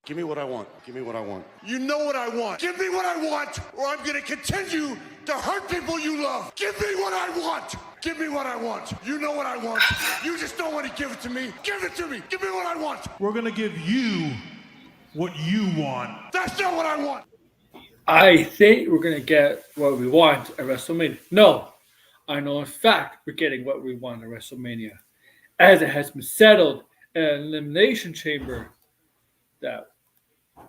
Give me what I want. Give me what I want. You know what I want. Give me what I want, or I'm going to continue to hurt people you love. Give me what I want. Give me what I want. You know what I want. You just don't want to give it to me. Give it to me. Give me what I want. We're going to give you what you want. That's not what I want. I think we're going to get what we want at WrestleMania. No, I know in fact we're getting what we want at WrestleMania, as it has been settled in an Elimination Chamber that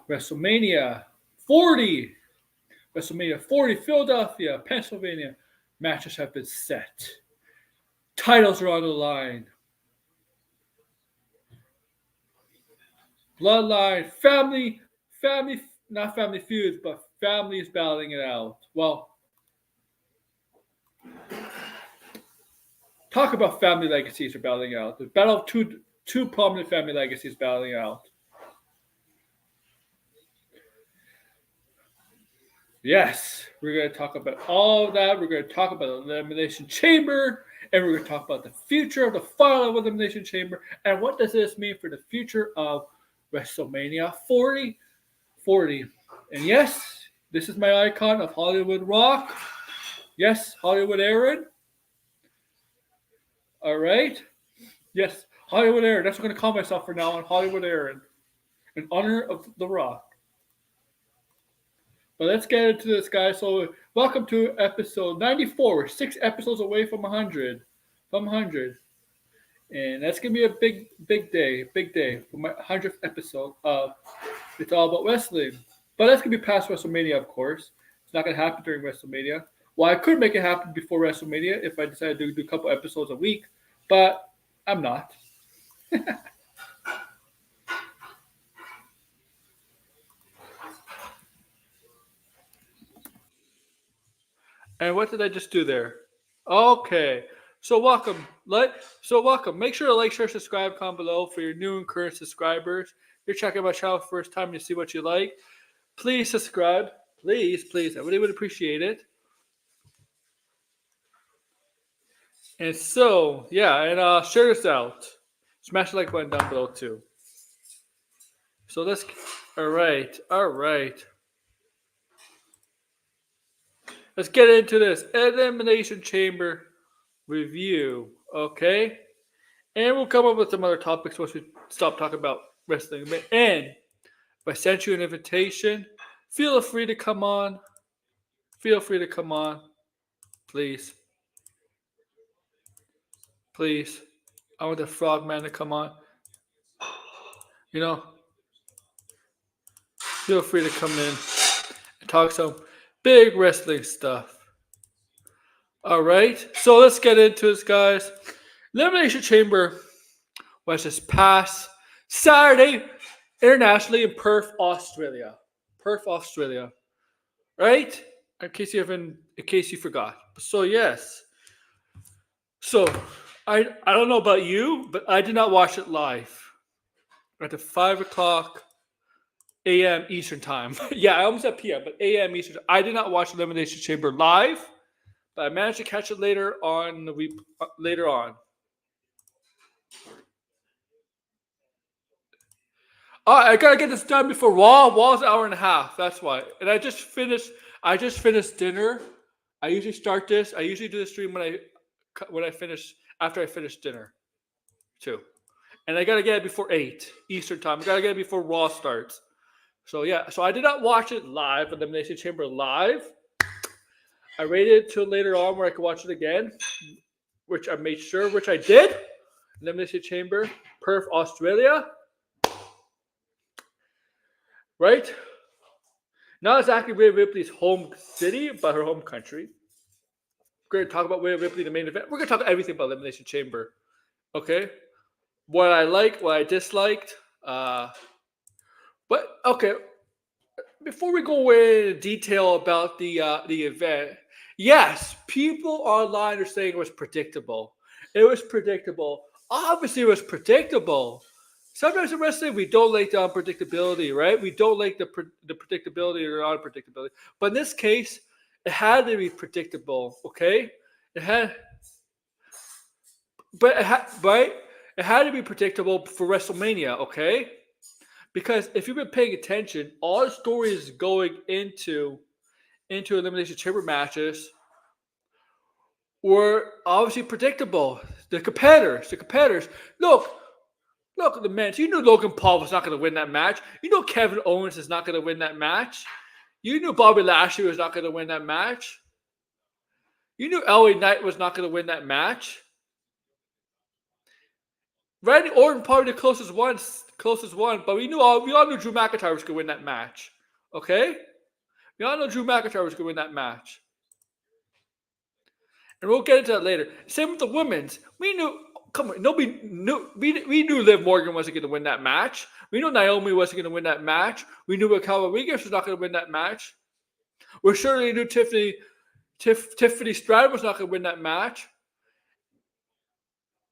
WrestleMania 40, Philadelphia, Pennsylvania matches have been set. Titles are on the line. Bloodline, not family feuds, but families battling it out. Well, talk about family legacies are battling out. The battle of two prominent family legacies battling out. Yes, we're going to talk about all of that. We're going to talk about the Elimination Chamber, and we're going to talk about the future of the final Elimination Chamber, and what does this mean for the future of WrestleMania 40. And yes, this is my icon of Hollywood Rock. Yes, Hollywood Aaron. All right. Yes, Hollywood Aaron. That's what I'm going to call myself from now on, Hollywood Aaron, in honor of The Rock. But let's get into this, guys. So, welcome to episode 94. We're 6 episodes away from 100. And that's going to be a big day for my 100th episode of It's All About Wrestling. But that's going to be past WrestleMania, of course. It's not going to happen during WrestleMania. Well, I could make it happen before WrestleMania if I decided to do a couple episodes a week. But I'm not. And what did I just do there? Okay. So welcome. Make sure to like, share, subscribe, comment below for your new and current subscribers. If you're checking my channel first time and you see what you like, please subscribe. Please. I really would appreciate it. And so, and share this out. Smash the like button down below too. So let's. All right. Let's get into this Elimination Chamber review, okay? And we'll come up with some other topics once we stop talking about wrestling. And if I sent you an invitation, feel free to come on. Please. I want the Frogman to come on. Feel free to come in and talk some big wrestling stuff. All right, so let's get into this, guys. Elimination Chamber was this past Saturday internationally in Perth, Australia. Right? In case you forgot. So yes. So I don't know about you, but I did not watch it live at the 5:00 a.m. Eastern time. Yeah, I almost said p.m., but a.m. Eastern time. I did not watch Elimination Chamber live, but I managed to catch it later on. I gotta get this done before Raw. Raw's an hour and a half. That's why. And I just finished dinner. I usually do the stream after I finish dinner, too. And I gotta get it before 8 Eastern time. I gotta get it before Raw starts. So yeah, I did not watch it live, Elimination Chamber live. I waited till later on where I could watch it again, which I did. Elimination Chamber, Perth, Australia. Right? Not exactly Rhea Ripley's home city, but her home country. We're going to talk about Rhea Ripley, the main event. We're going to talk everything about Elimination Chamber. Okay? What I liked, what I disliked. But okay, before we go into detail about the event, yes, people online are saying it was predictable. Obviously, it was predictable. Sometimes in wrestling, we don't like the unpredictability, right? We don't like the predictability or unpredictability. But in this case, it had to be predictable, okay? It had to be predictable for WrestleMania, okay? Because if you've been paying attention, all the stories going into Elimination Chamber matches were obviously predictable. The competitors. Look at the men. You knew Logan Paul was not going to win that match. You know Kevin Owens is not going to win that match. You knew Bobby Lashley was not going to win that match. You knew LA Knight was not going to win that match. Randy Orton probably the closest one, but we all knew Drew McIntyre was going to win that match. Okay? We all know Drew McIntyre was going to win that match. And we'll get into that later. Same with the women's. We knew, nobody knew, we knew Liv Morgan wasn't going to win that match. We knew Naomi wasn't going to win that match. We knew Raquel Rodriguez was not going to win that match. We certainly knew Tiffany Stratton was not going to win that match.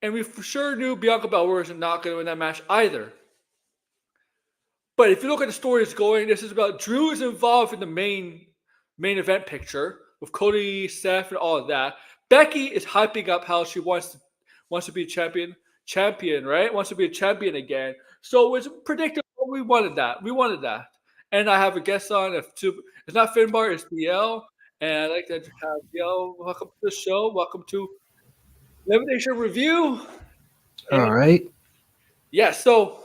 And we for sure knew Bianca Belair was not going to win that match either. But if you look at the stories going, this is about Drew is involved in the main event picture with Cody, Seth, and all of that. Becky is hyping up how she wants to be a champion, right? Wants to be a champion again. So it's predictable. We wanted that. And I have a guest on. It's not Finbar, it's DL. And I'd like to have DL. Welcome to the show. Welcome to Elimination Review. All right. Yeah, so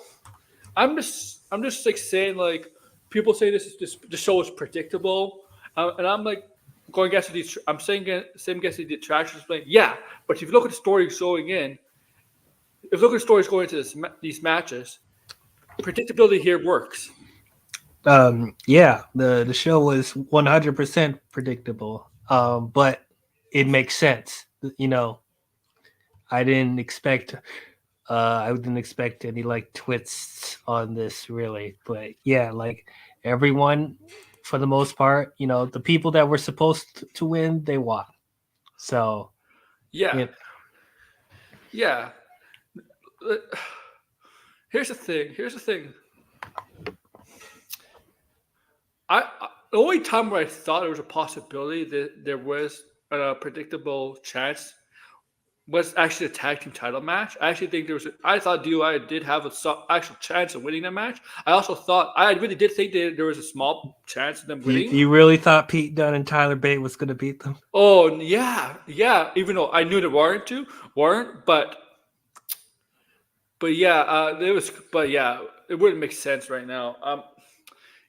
I'm just like saying, like, people say the show is predictable. And I'm like, going against these, I'm saying same against the detractors, playing. Yeah, but if you look at the stories going in, these matches, predictability here works. Yeah, the show was 100% predictable, but it makes sense. You know, I didn't expect any like twists on this really, but yeah, like everyone. For the most part, you know, the people that were supposed to win, they won. So, yeah. Here's the thing. The only time where I thought there was a possibility that there was a predictable chance was actually a tag team title match. I actually think I thought DUI did have an actual chance of winning that match. I really did think that there was a small chance of them winning. You really thought Pete Dunne and Tyler Bate was going to beat them? Oh, yeah. Even though I knew they weren't, but it wouldn't make sense right now.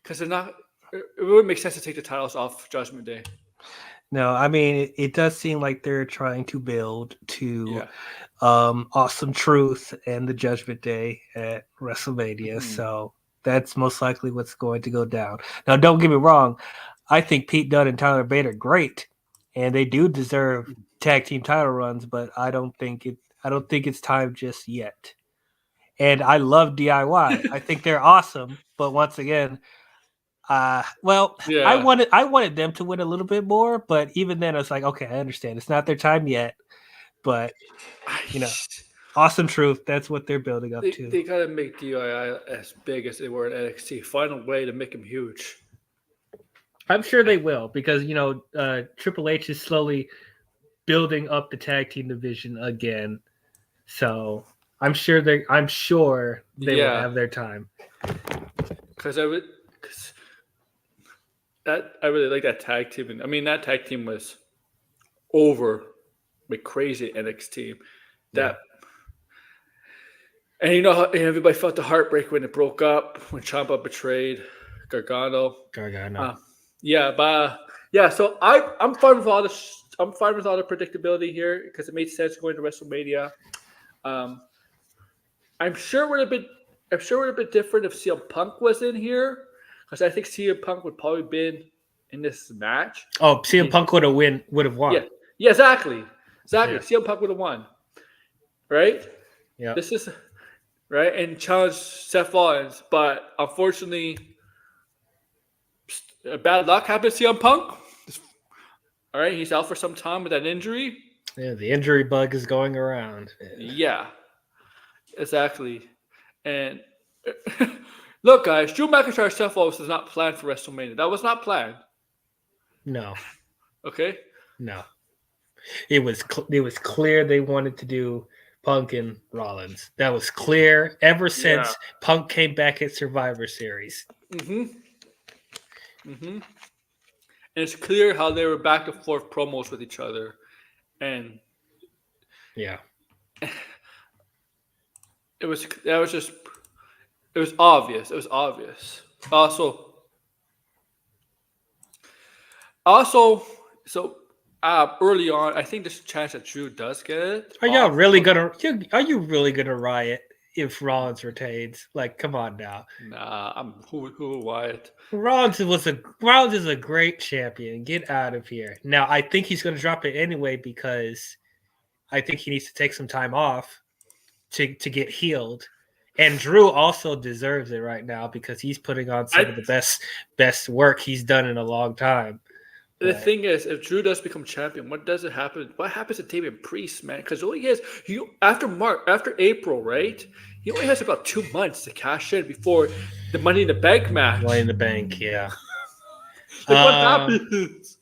Because they're not. It wouldn't make sense to take the titles off Judgment Day. No, I mean it does seem like they're trying to build to Awesome Truth and the Judgment Day at WrestleMania. So that's most likely what's going to go down. Now, don't get me wrong. I think Pete Dunne and Tyler Bate are great, and they do deserve tag team title runs, but I don't think it's time just yet. And I love DIY. I think they're awesome, but once again, I wanted them to win a little bit more, but even then, I was like, okay, I understand. It's not their time yet, but you know, Awesome Truth. That's what they're building up to. They gotta make DIY as big as they were in NXT. Find a way to make them huge. I'm sure they will, because you know, Triple H is slowly building up the tag team division again. So I'm sure they will have their time. Because I really like that tag team. And I mean, that tag team was crazy NXT. And you know how everybody felt the heartbreak when it broke up, when Ciampa betrayed Gargano. So I'm fine with all this. I'm fine with all the predictability here because it made sense going to WrestleMania. I'm sure it would have been different if CM Punk was in here. Because I think CM Punk would probably been in this match. Oh, CM Punk would have won. Yeah, exactly. Yeah. CM Punk would have won. Right? Yeah. This is right and challenged Seth Rollins, but unfortunately, bad luck happened to CM Punk. All right, he's out for some time with that injury. Yeah, the injury bug is going around. Yeah, exactly. And look, guys, Drew McIntyre Seth Rollins was not planned for WrestleMania. That was not planned. No. Okay. No. It was clear they wanted to do Punk and Rollins. That was clear ever since Punk came back at Survivor Series. And it's clear how they were back and forth promos with each other, and yeah, it was obvious. It was obvious. Also, so early on, I think there's a chance that Drew does get it. Are you really gonna riot if Rollins retains? Like, come on now. Nah, I'm who Wyatt. Rollins is a great champion. Get out of here. Now, I think he's gonna drop it anyway because I think he needs to take some time off to get healed. And Drew also deserves it right now because he's putting on some of the best work he's done in a long time. The thing is, if Drew does become champion, what happens to Damian Priest, man? Because after April, right? He only has about 2 months to cash in before the Money in the Bank match. Money in the Bank, yeah. What happens?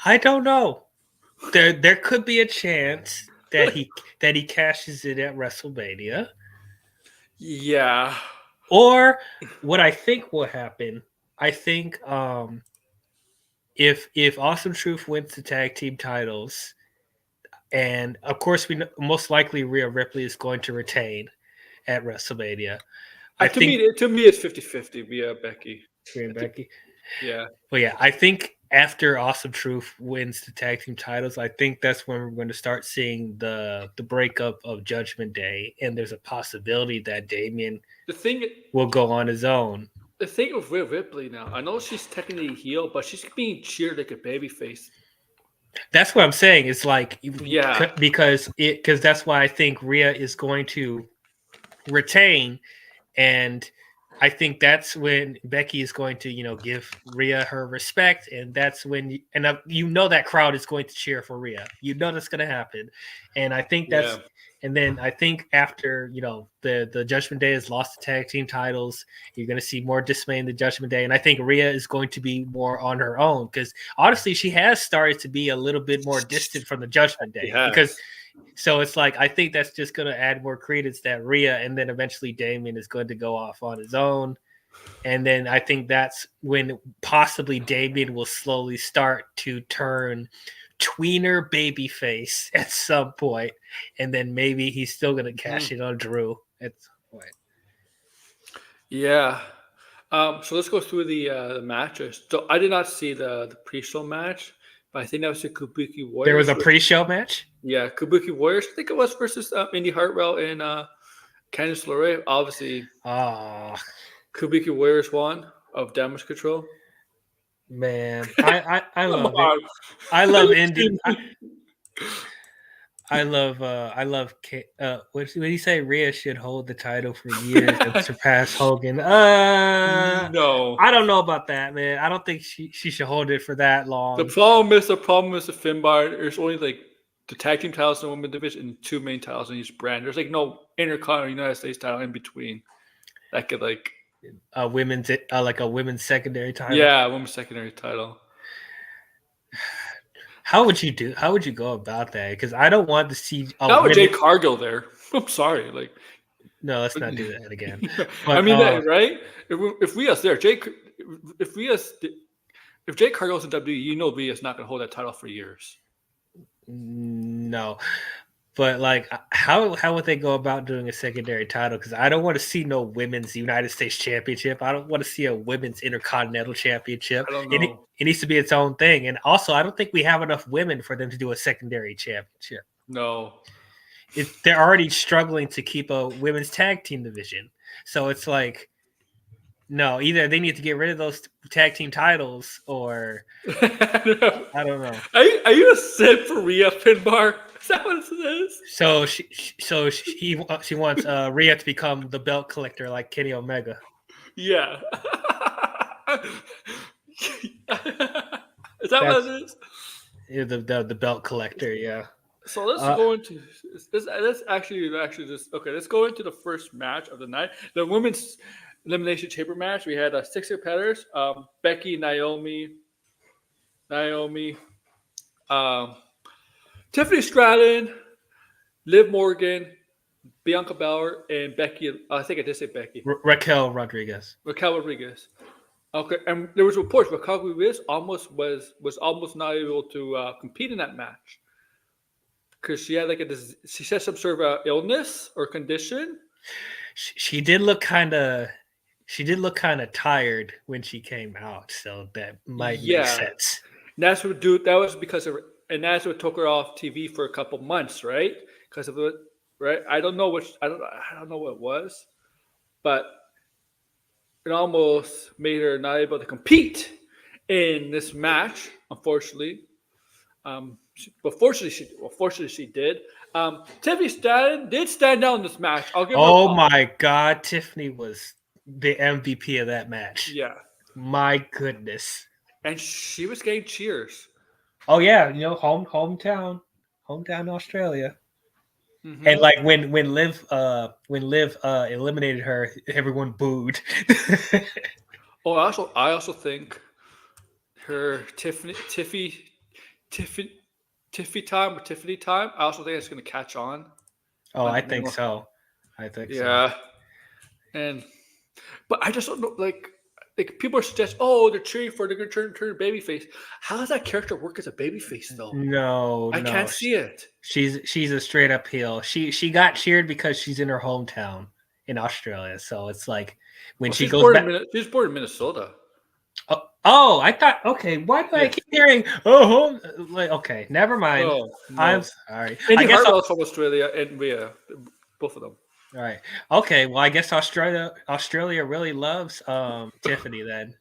I don't know. There could be a chance that he cashes in at WrestleMania. Yeah. Or what I think will happen, I think if Awesome Truth wins the tag team titles, and of course we know, most likely Rhea Ripley is going to retain at WrestleMania. To me, it's 50-50 via Becky. Rhea and Becky. Yeah. But yeah, I think after Awesome Truth wins the tag team titles, I think that's when we're going to start seeing the breakup of Judgment Day, and there's a possibility that Damian will go on his own. The thing with Rhea Ripley now, I know she's technically heel, but she's being cheered like a babyface. That's what I'm saying. It's like, because that's why I think Rhea is going to retain, and I think that's when Becky is going to, give Rhea her respect, and that's when that crowd is going to cheer for Rhea. That's going to happen, and I think that's. And then I think after, the Judgment Day has lost the tag team titles, you're going to see more dismay in the Judgment Day. And I think Rhea is going to be more on her own because honestly, she has started to be a little bit more distant from the Judgment Day. So it's like, I think that's just going to add more credence that Rhea, and then eventually Damian is going to go off on his own. And then I think that's when possibly Damian will slowly start to turn tweener babyface at some point, and then maybe he's still going to cash in on Drew at some point. Yeah. So let's go through the matches. So I did not see the pre-show match, but I think that was the Kabuki Warriors. There was a pre-show match? Yeah, Kabuki Warriors. I think it was versus Indy Hartwell and Candice LeRae. Obviously, Kabuki Warriors won of Damage Control. Man, I love it. I love Indy. I love what did he say? Rhea should hold the title for years and surpass Hogan. No, I don't know about that, man. I don't think she should hold it for that long. The problem is the Finbar. There's only like the tag team titles in the women's division and 2 main titles in each brand. There's like no Intercontinental United States title in between that could like a women's secondary title. Yeah, women's secondary title. How would you go about that? Because I don't want to see. Not with Jade Cargill there. I'm sorry. No, let's not do that again. But, I mean, right? If Rhea's there, if Jade Cargill's in WWE, Rhea's not going to hold that title for years. No. But how would they go about doing a secondary title? Because I don't want to see no women's United States Championship. I don't want to see a women's Intercontinental Championship. I don't know. It needs to be its own thing. And also, I don't think we have enough women for them to do a secondary championship. No, they're already struggling to keep a women's tag team division. So it's like, no, either they need to get rid of those tag team titles, or I don't know. Are you a simp for Rhea, Finbar? Is that what it is? So she wants Rhea to become the belt collector like Kenny Omega. Yeah. Is that what it is? Yeah, the belt collector. Yeah. So let's go into this. Let's actually just Let's go into the first match of the night. The women's elimination chamber match. We had 6 competitors: Becky, Naomi, Tiffany Stratton, Liv Morgan, Bianca Belair, and Becky. I think I did say Becky. Raquel Rodriguez. Raquel Rodriguez. Okay, and there was reports Raquel Rodriguez was almost not able to compete in that match because she had she had some sort of illness or condition. She did look kind of tired when she came out, so that might make sense. And that's what that was because of, and that's what took her off TV for a couple months, right? Because of it, right? I don't know what it was, but it almost made her not able to compete in this match. Unfortunately, but fortunately she did. Tiffany Stratton did stand out in this match. I'll give her. Oh my God, Tiffany was the MVP of that match. Yeah, my goodness, and she was getting cheers. Oh yeah, hometown Australia. Mm-hmm. And like when Liv eliminated her, everyone booed. I also think her Tiffany time. I also think it's going to catch on. Oh, I think so. Yeah, but I just don't know. Like people are suggesting, they're cheering for, they're going to turn babyface. How does that character work as a babyface though? No, I can't see it. She's a straight up heel. She got cheered because she's in her hometown in Australia. So it's like when she goes back. She's born in Minnesota. Oh, I thought. Okay, why do I keep hearing? Oh, like okay, never mind. Oh, no. I'm sorry. I guess Hartwell's from Australia, and both of them. All right. Okay. Well, I guess Australia really loves Tiffany. Then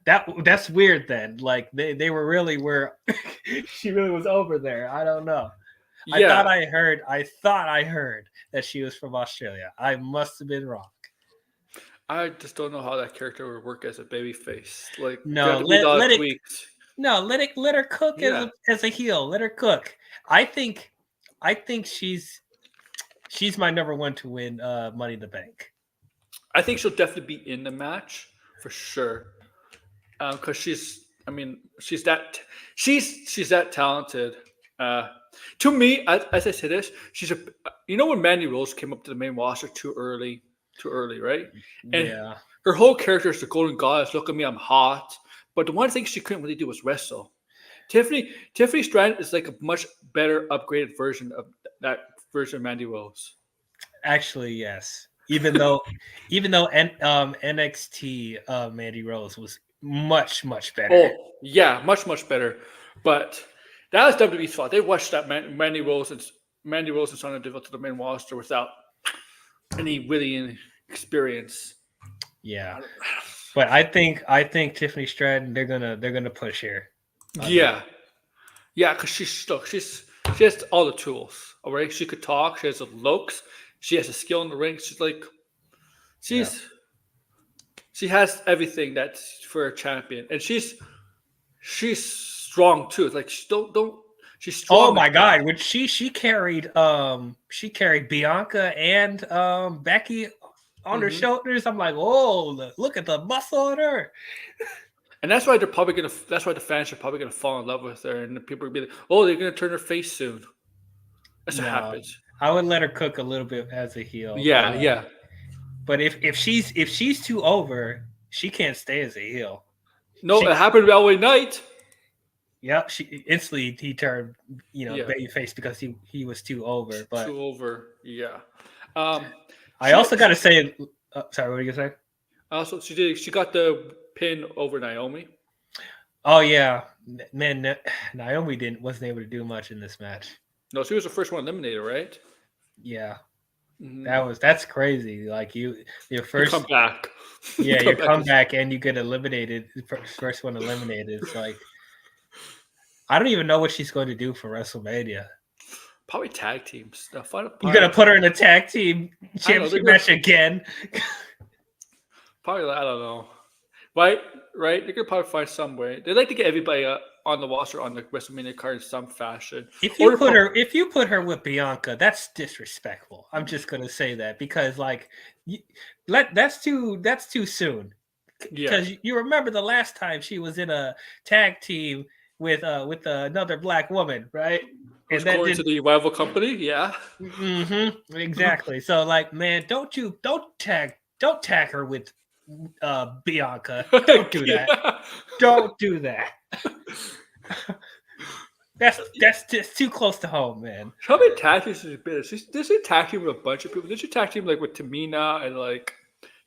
that's weird. Then like they were really where she really was over there. I don't know. Yeah. I thought I heard that she was from Australia. I must have been wrong. I just don't know how that character would work as a babyface. Like let her cook as a heel. Let her cook. I think she's my number one to win Money in the Bank. I think she'll definitely be in the match for sure. Because she's that talented. To me, as I say this, when Mandy Rose came up to the main roster too early, right? And her whole character is the golden goddess. Look at me, I'm hot. But the one thing she couldn't really do was wrestle. Tiffany Stratton is like a much better upgraded version of that version of Mandy Rose. Actually, yes. Even though NXT Mandy Rose was much better. Oh yeah, much better. But that was WWE's fault. They watched that Mandy Rose and Sonya Deville to the main roster without any really experience. Yeah, but I think Tiffany Stratton they're gonna push her. Yeah, because she has all the tools. All right, she could talk. She has the looks. She has a skill in the ring. She has everything that's for a champion, and she's strong too. Like she's strong. Oh my God! When she carried Bianca and Becky on her shoulders, I'm like, oh, look at the muscle on her. And that's why the fans are probably gonna fall in love with her, and the people are gonna be like, oh, they're gonna turn her face soon. That's what happens. I would let her cook a little bit as a heel. Yeah. But if she's too over, she can't stay as a heel. No, it happened to LA Knight. Yeah, he turned babyface because he was too over. But too over, yeah. I also got to say, sorry, what were you gonna say? Also, she got the pin over Naomi. Oh yeah, man, Naomi wasn't able to do much in this match. No, she was the first one eliminated, right? Yeah, that's crazy. Like your first come back. Yeah, you come back and you get eliminated. First one eliminated. It's like I don't even know what she's going to do for WrestleMania. Probably tag teams. You're gonna put her in a tag team championship match again. Probably, I don't know. Right? They're gonna probably find some way. They like to get everybody on the roster on the WrestleMania card in some fashion. If you put her with Bianca, that's disrespectful. I'm just gonna say that because that's too soon. Because you remember the last time she was in a tag team with another black woman, right? Who's going to the rival company? Yeah. Exactly. So, like, man, don't tag her with Bianca. Don't do that. Don't do that. That's just too close to home, man. How many tag teams has been? Did she tag team with a bunch of people? Did she tag team like with Tamina and like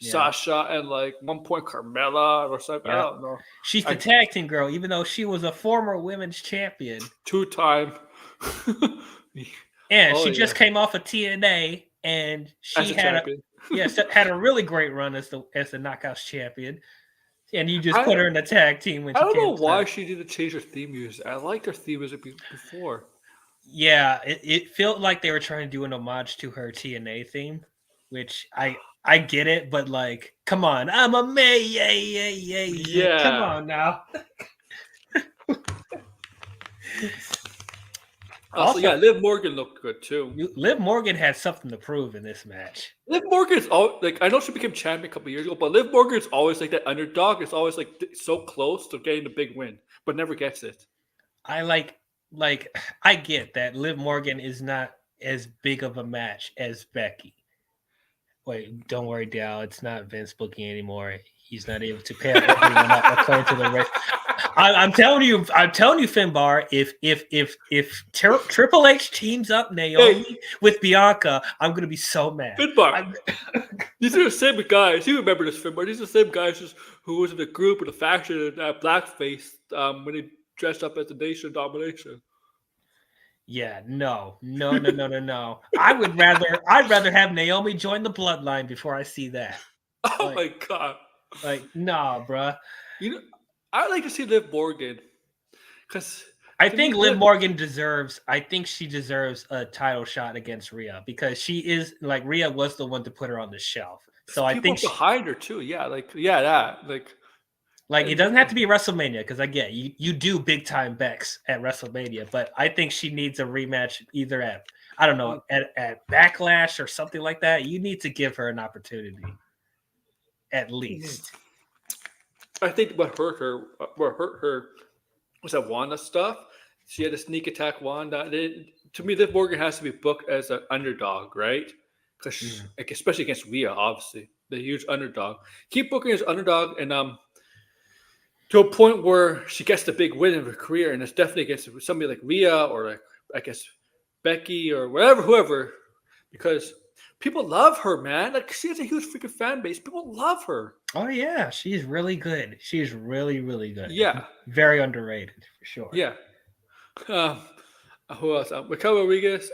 Sasha and like 1 point Carmella or something? I don't know. She's the tag team girl, even though she was a former women's champion. 2-time. And she just came off of TNA, and she had a really great run as the Knockouts champion. And you just put her in the tag team when I don't know why she didn't change her theme music. I liked her theme music before. Yeah, it felt like they were trying to do an homage to her TNA theme, which I get it, but like, come on, I'm a May, yeah. Come on now. Also, Liv Morgan looked good too. Liv Morgan had something to prove in this match. Liv Morgan's I know she became champion a couple years ago, but Liv Morgan's always like that underdog. It's always like so close to getting the big win, but never gets it. I I get that Liv Morgan is not as big of a match as Becky. Wait, don't worry, Dal. It's not Vince booking anymore. He's not able to pair everyone up according to the race. I'm telling you, Finbar. If Triple H teams up Naomi with Bianca, I'm gonna be so mad. Finbar, these are the same guys. You remember this, Finbar? These are the same guys who was in the group of the faction in blackface when they dressed up as the Nation of Domination. Yeah, no. I'd rather have Naomi join the Bloodline before I see that. Oh my god! Like, nah, bruh. I'd like to see Liv Morgan because I think Liv Morgan deserves a title shot against Rhea because she is like Rhea was the one to put her on the shelf. So I think behind her too. Yeah, like it doesn't have to be WrestleMania because I get you do big time Becks at WrestleMania, but I think she needs a rematch either at Backlash or something like that. You need to give her an opportunity, at least. I think what hurt her was that Wanda stuff. She had a sneak attack Wanda. To me, Liv Morgan has to be booked as an underdog, right? Because especially against Rhea, obviously, the huge underdog. Keep booking as underdog and to a point where she gets the big win in her career, and it's definitely against somebody like Rhea or like I guess Becky or whoever, because people love her, man. Like she has a huge freaking fan base. People love her. Oh yeah, she's really good. She's really, really good. Yeah, very underrated for sure. Yeah. Who else? Raquel Rodriguez.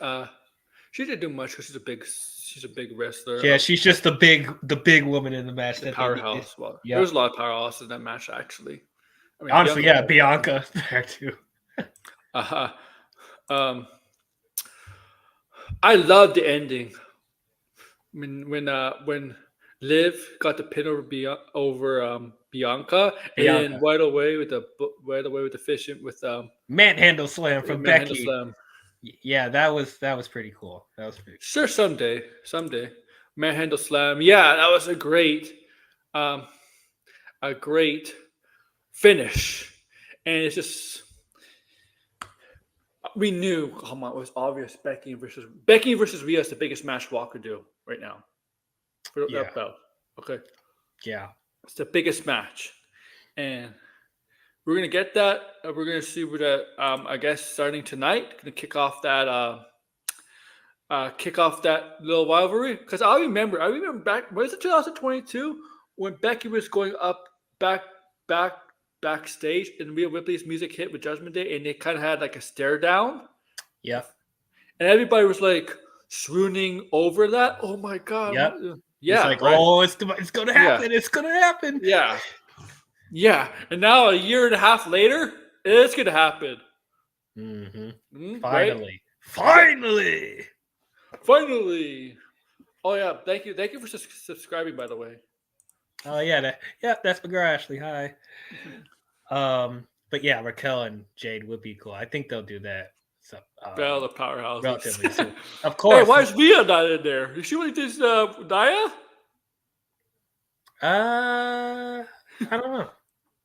She didn't do much because she's a big wrestler. Yeah, she's just the big woman in the match. The powerhouse. Well, there was a lot of powerhouse in that match, actually. I mean, honestly, Bianca there too. I love the ending. When Liv got the pin over Bianca, and right away with the fishing with manhandle slam from Becky. Slam. Yeah, that was pretty cool. That was pretty cool. Sure, someday, manhandle slam. Yeah, that was a great finish, and it's just we knew. Come on, it was obvious. Becky versus Rhea is the biggest match Walker could do right now. For that belt. Okay. Yeah. It's the biggest match. And we're gonna get that. We're gonna see what that I guess starting tonight. Gonna kick off that little rivalry. Because I remember back, was it 2022 when Becky was going up backstage and Rhea Ripley's music hit with Judgment Day and they kind of had like a stare down. Yeah. And everybody was like swooning over that. Oh my god. Yep. Yeah. It's like, it's gonna happen. Yeah. It's gonna happen. Yeah. Yeah. And now a year and a half later, it's gonna happen. Mm-hmm. Finally. Right? Finally. Oh yeah. Thank you for subscribing, by the way. Oh yeah. That's my girl Ashley. Hi. But yeah, Raquel and Jade would be cool. I think they'll do that. So, Bell, the powerhouse. Relatively soon. Of course. Hey, why is Rhea not in there? Is she really just Nia? I don't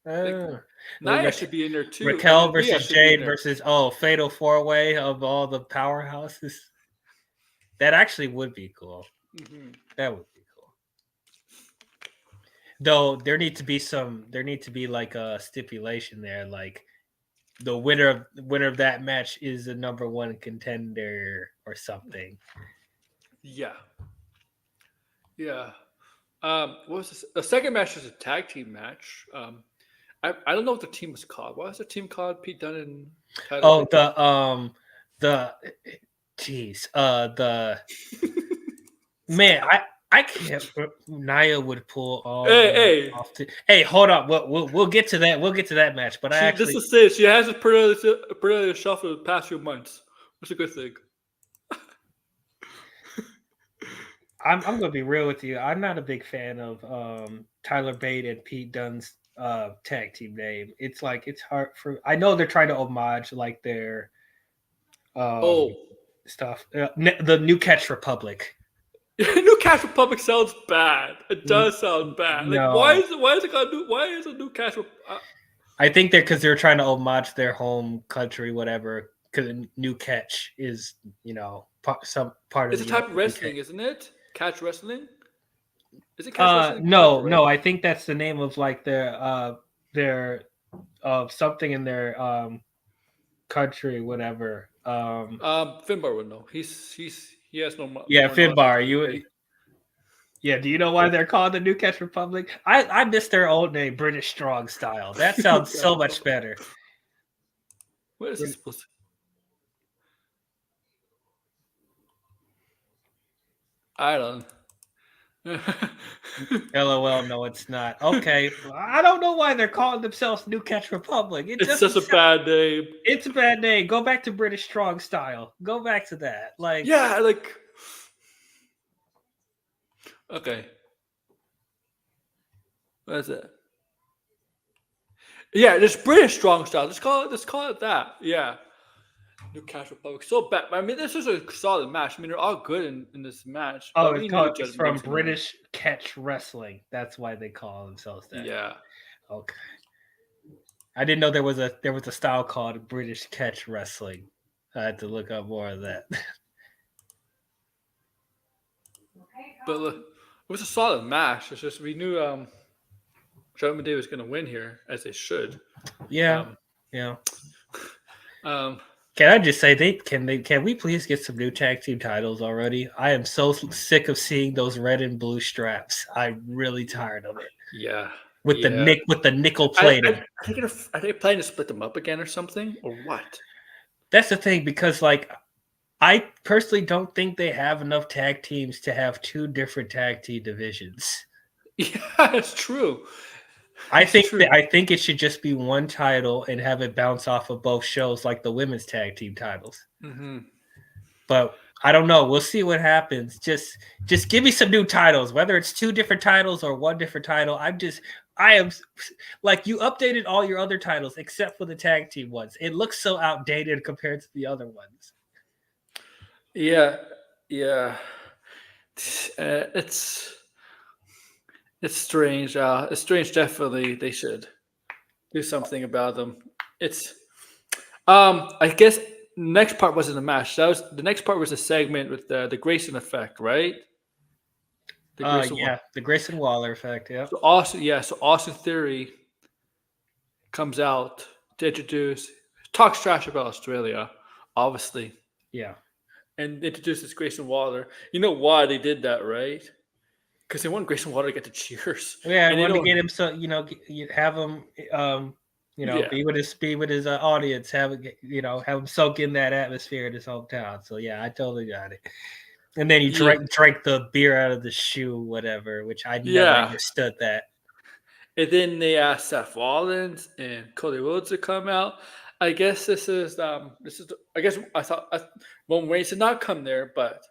know. Nia should be in there too. Raquel And Rhea versus should be in Jade there. versus Fatal 4-Way of all the powerhouses. That actually would be cool. That would be cool. Though there need to be like a stipulation there, like the winner of that match is the number one contender or something. Yeah. Yeah. What was this? The second match was a tag team match. I don't know what the team was called. What was the team called? Pete Dunne and Tyler. Oh, the man, I can't. Nia would pull all. Hey. off hey, hold up. We'll get to that. We'll get to that match. But This is it. She has a pretty shuffle the past few months. That's a good thing. I'm gonna be real with you. I'm not a big fan of Tyler Bate and Pete Dunne's tag team name. It's like it's hard for. I know they're trying to homage like their stuff. The New Catch Republic. New Catch Republic sounds bad. It does sound bad. Like No. why is it gonna do? Why is a New Catch? I think they're trying to homage their home country, whatever. Because New Catch is some part of. It's a type of wrestling, isn't it? Catch wrestling. Is it catch wrestling? No. I think that's the name of like their something in their country, whatever. Finbar would know. He has no. Yeah, more Finbar. Yeah, do you know why they're called the New Catch Republic? I miss their old name, British Strong Style. That sounds so much better. What is this supposed to? I don't. LOL, no, it's not. Okay, I don't know why they're calling themselves New Catch Republic. It's just a bad name. It's a bad name. Go back to British Strong Style. Go back to that. Like, yeah, like. Okay. What is it? Yeah, this British Strong Style. Let's call it that. Yeah. New Catch Republic. So bad. I mean, this is a solid match. I mean, they're all good in this match. Oh, it's from British Catch Wrestling. That's why they call themselves that. Yeah. Okay. I didn't know there was a style called British Catch Wrestling. I had to look up more of that. But look, it was a solid match. It's just we knew Judgment Day was going to win here, as they should. Yeah. Can I just say can we please get some new tag team titles already? I am so sick of seeing those red and blue straps. I'm really tired of it. Yeah. With the nickel plating. Are they planning to split them up again or something? Or what? That's the thing, because like I personally don't think they have enough tag teams to have two different tag team divisions. Yeah, it's true. I think it should just be one title and have it bounce off of both shows, like the women's tag team titles. Mm-hmm. But I don't know. We'll see what happens. Just give me some new titles, whether it's two different titles or one different title. I am like, you updated all your other titles except for the tag team ones. It looks so outdated compared to the other ones. Yeah. It's strange. It's strange. Definitely, they should do something about them. It's, I guess next part wasn't a match. The next part was a segment with the Grayson effect, right? The Grayson Waller effect. Yeah. So Austin Theory comes out to talks trash about Australia, obviously. Yeah. And introduces Grayson Waller. You know why they did that, right? Because they want Grayson Waller to get the cheers. Yeah, I want to get him have him be with his audience, have him soak in that atmosphere in his hometown. So yeah, I totally got it. And then he drank the beer out of the shoe, whatever, which I never understood that. And then they asked Seth Rollins and Cody Rhodes to come out. I guess I guess I thought Roman Reigns did not come there, but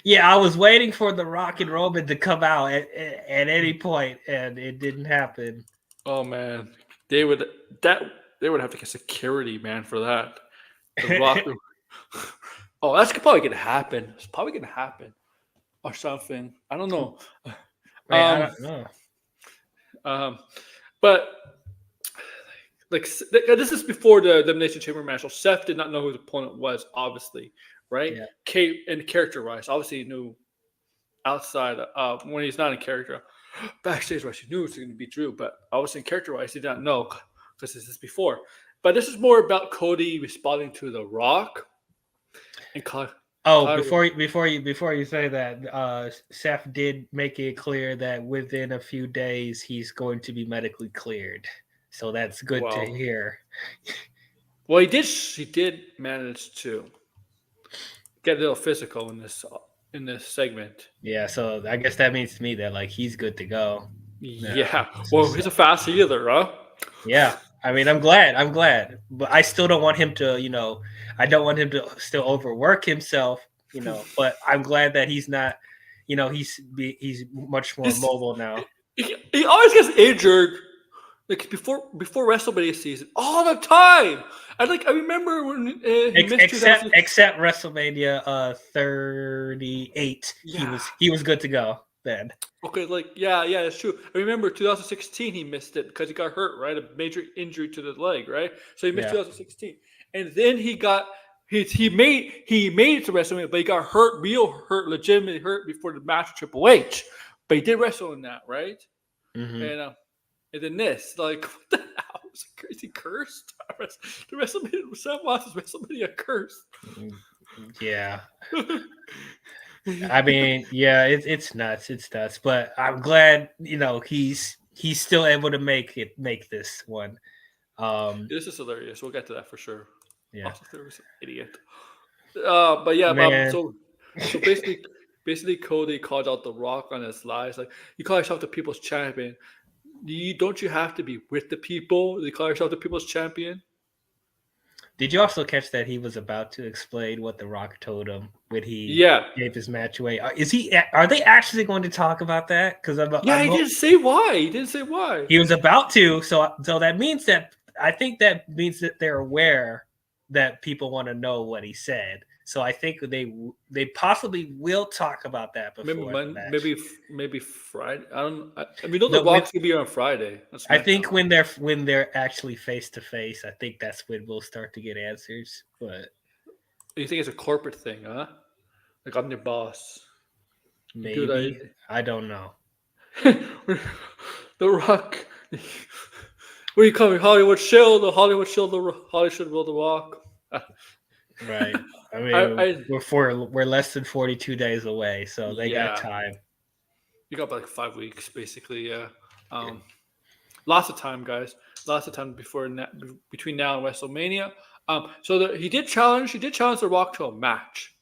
yeah, I was waiting for the Rock and Roman to come out at any point, and it didn't happen. Oh man, they would have to get security, man, for that. The Rock. Oh, that's probably gonna happen. It's probably gonna happen, or something. I don't know. I don't know. But like this is before the Elimination Chamber match. So Seth did not know who his opponent was, obviously, right? Yeah. Kate and character-wise, obviously he knew outside when he's not in character. Backstage wise, he knew it was going to be Drew, but obviously in character-wise, he did not know because this is before. But this is more about Cody responding to The Rock and before you say that, Seth did make it clear that within a few days he's going to be medically cleared. So that's good to hear. Well, he did manage to get a little physical in this segment. Yeah, so I guess that means to me that like he's good to go. Yeah. Well, he's a fast healer, huh? Yeah. I mean, I'm glad, but I still don't want him to, I don't want him to still overwork himself, but I'm glad that he's not, he's much more mobile now. He always gets injured, like before WrestleMania season, all the time. I remember when except WrestleMania 38, he was good to go then. Okay, yeah, that's true. I remember 2016 he missed it because he got hurt, right? A major injury to the leg, right? So he missed 2016, and then he made it to WrestleMania, but he got hurt, legitimately hurt before the match with Triple H. But he did wrestle in that, right? Mm-hmm. And then this, like, what the hell? It's a crazy curse. The WrestleMania, Seth Rollins' WrestleMania curse. Yeah. I mean, yeah, it's nuts. But I'm glad, he's still able to make this one. This is hilarious. We'll get to that for sure. Yeah, also, there was an idiot. But yeah, so basically, Cody called out The Rock on his lies. Like, you call yourself the People's Champion. Don't you have to be with the people? You call yourself the People's Champion. Did you also catch that he was about to explain what The Rock told him when he gave his match away? Are they actually going to talk about that? Because he didn't say why. He didn't say why. He was about to. So that means that they're aware that people want to know what he said. So I think they possibly will talk about that before maybe Friday. I mean, The Rock's gonna be on Friday. I think when they're actually face to face, I think that's when we'll start to get answers. But you think it's a corporate thing, huh? Like, I'm your boss. Maybe. I don't know. The Rock. What do you call me? Hollywood Shield, the Hollywood Shield, the Hollywood The Rock. Right. I mean, we're less than 42 days away, so they got time. You got like 5 weeks, basically. Yeah. Lots of time, guys. Lots of time between now and WrestleMania. So he did challenge The Rock to a match.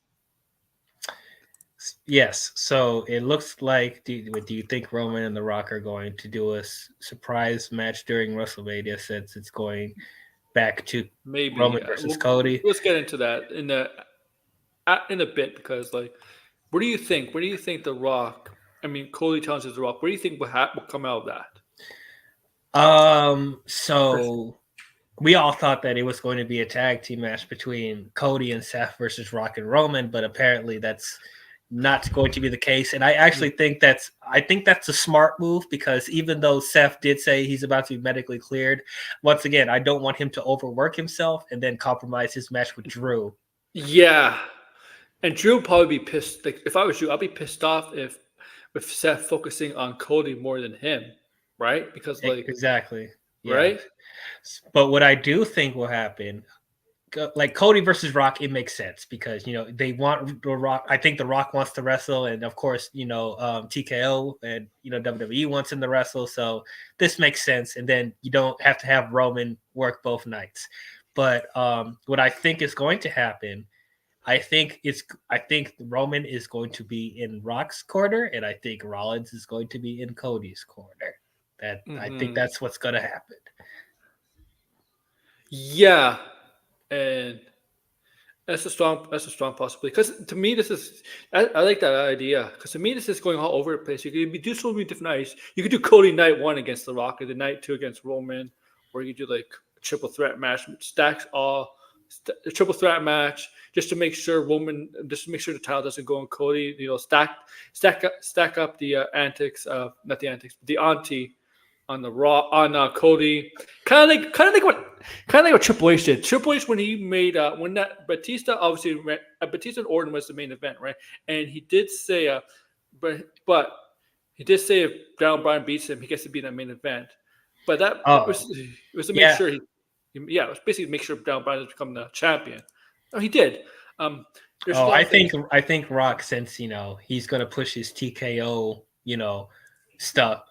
Yes. So it looks like. Do you think Roman and The Rock are going to do a surprise match during WrestleMania, since it's going back to maybe Roman versus Cody? Let's get into that in a bit, because what do you think? What do you think The Rock? I mean, Cody challenges The Rock. What do you think will come out of that? So we all thought that it was going to be a tag team match between Cody and Seth versus Rock and Roman, but apparently that's not going to be the case. And I actually think that's a smart move, because even though Seth did say he's about to be medically cleared, once again, I don't want him to overwork himself and then compromise his match with Drew. Yeah. And Drew would probably be pissed. Like, if I was you, I'd be pissed off with Seth focusing on Cody more than him, right? Because exactly. Yeah. Right? But what I do think will happen, like Cody versus Rock, it makes sense because they want The Rock. I think The Rock wants to wrestle, and of course TKO and WWE wants him to wrestle. So this makes sense, and then you don't have to have Roman work both nights. But what I think is going to happen, I think Roman is going to be in Rock's corner, and I think Rollins is going to be in Cody's corner. I think that's what's going to happen. Yeah. And that's a strong possibility, because to me I like that idea, because to me this is going all over the place. You could do so many different nights. You could do Cody night 1 against The Rock, and then night 2 against Roman, or you could do like a triple threat match, a triple threat match, just to make sure the title doesn't go on Cody. Stack up the antics, not the antics, but the auntie the Raw on Cody. Kind of like what Triple H did. Triple H when he made when that Batista obviously Batista and Orton was the main event, right? And he did say but he did say if Daniel Bryan beats him, he gets to be in the main event. But that was to make sure it was basically to make sure Daniel Bryan has become the champion. Oh, he did. I think Rock, since he's gonna push his TKO stuff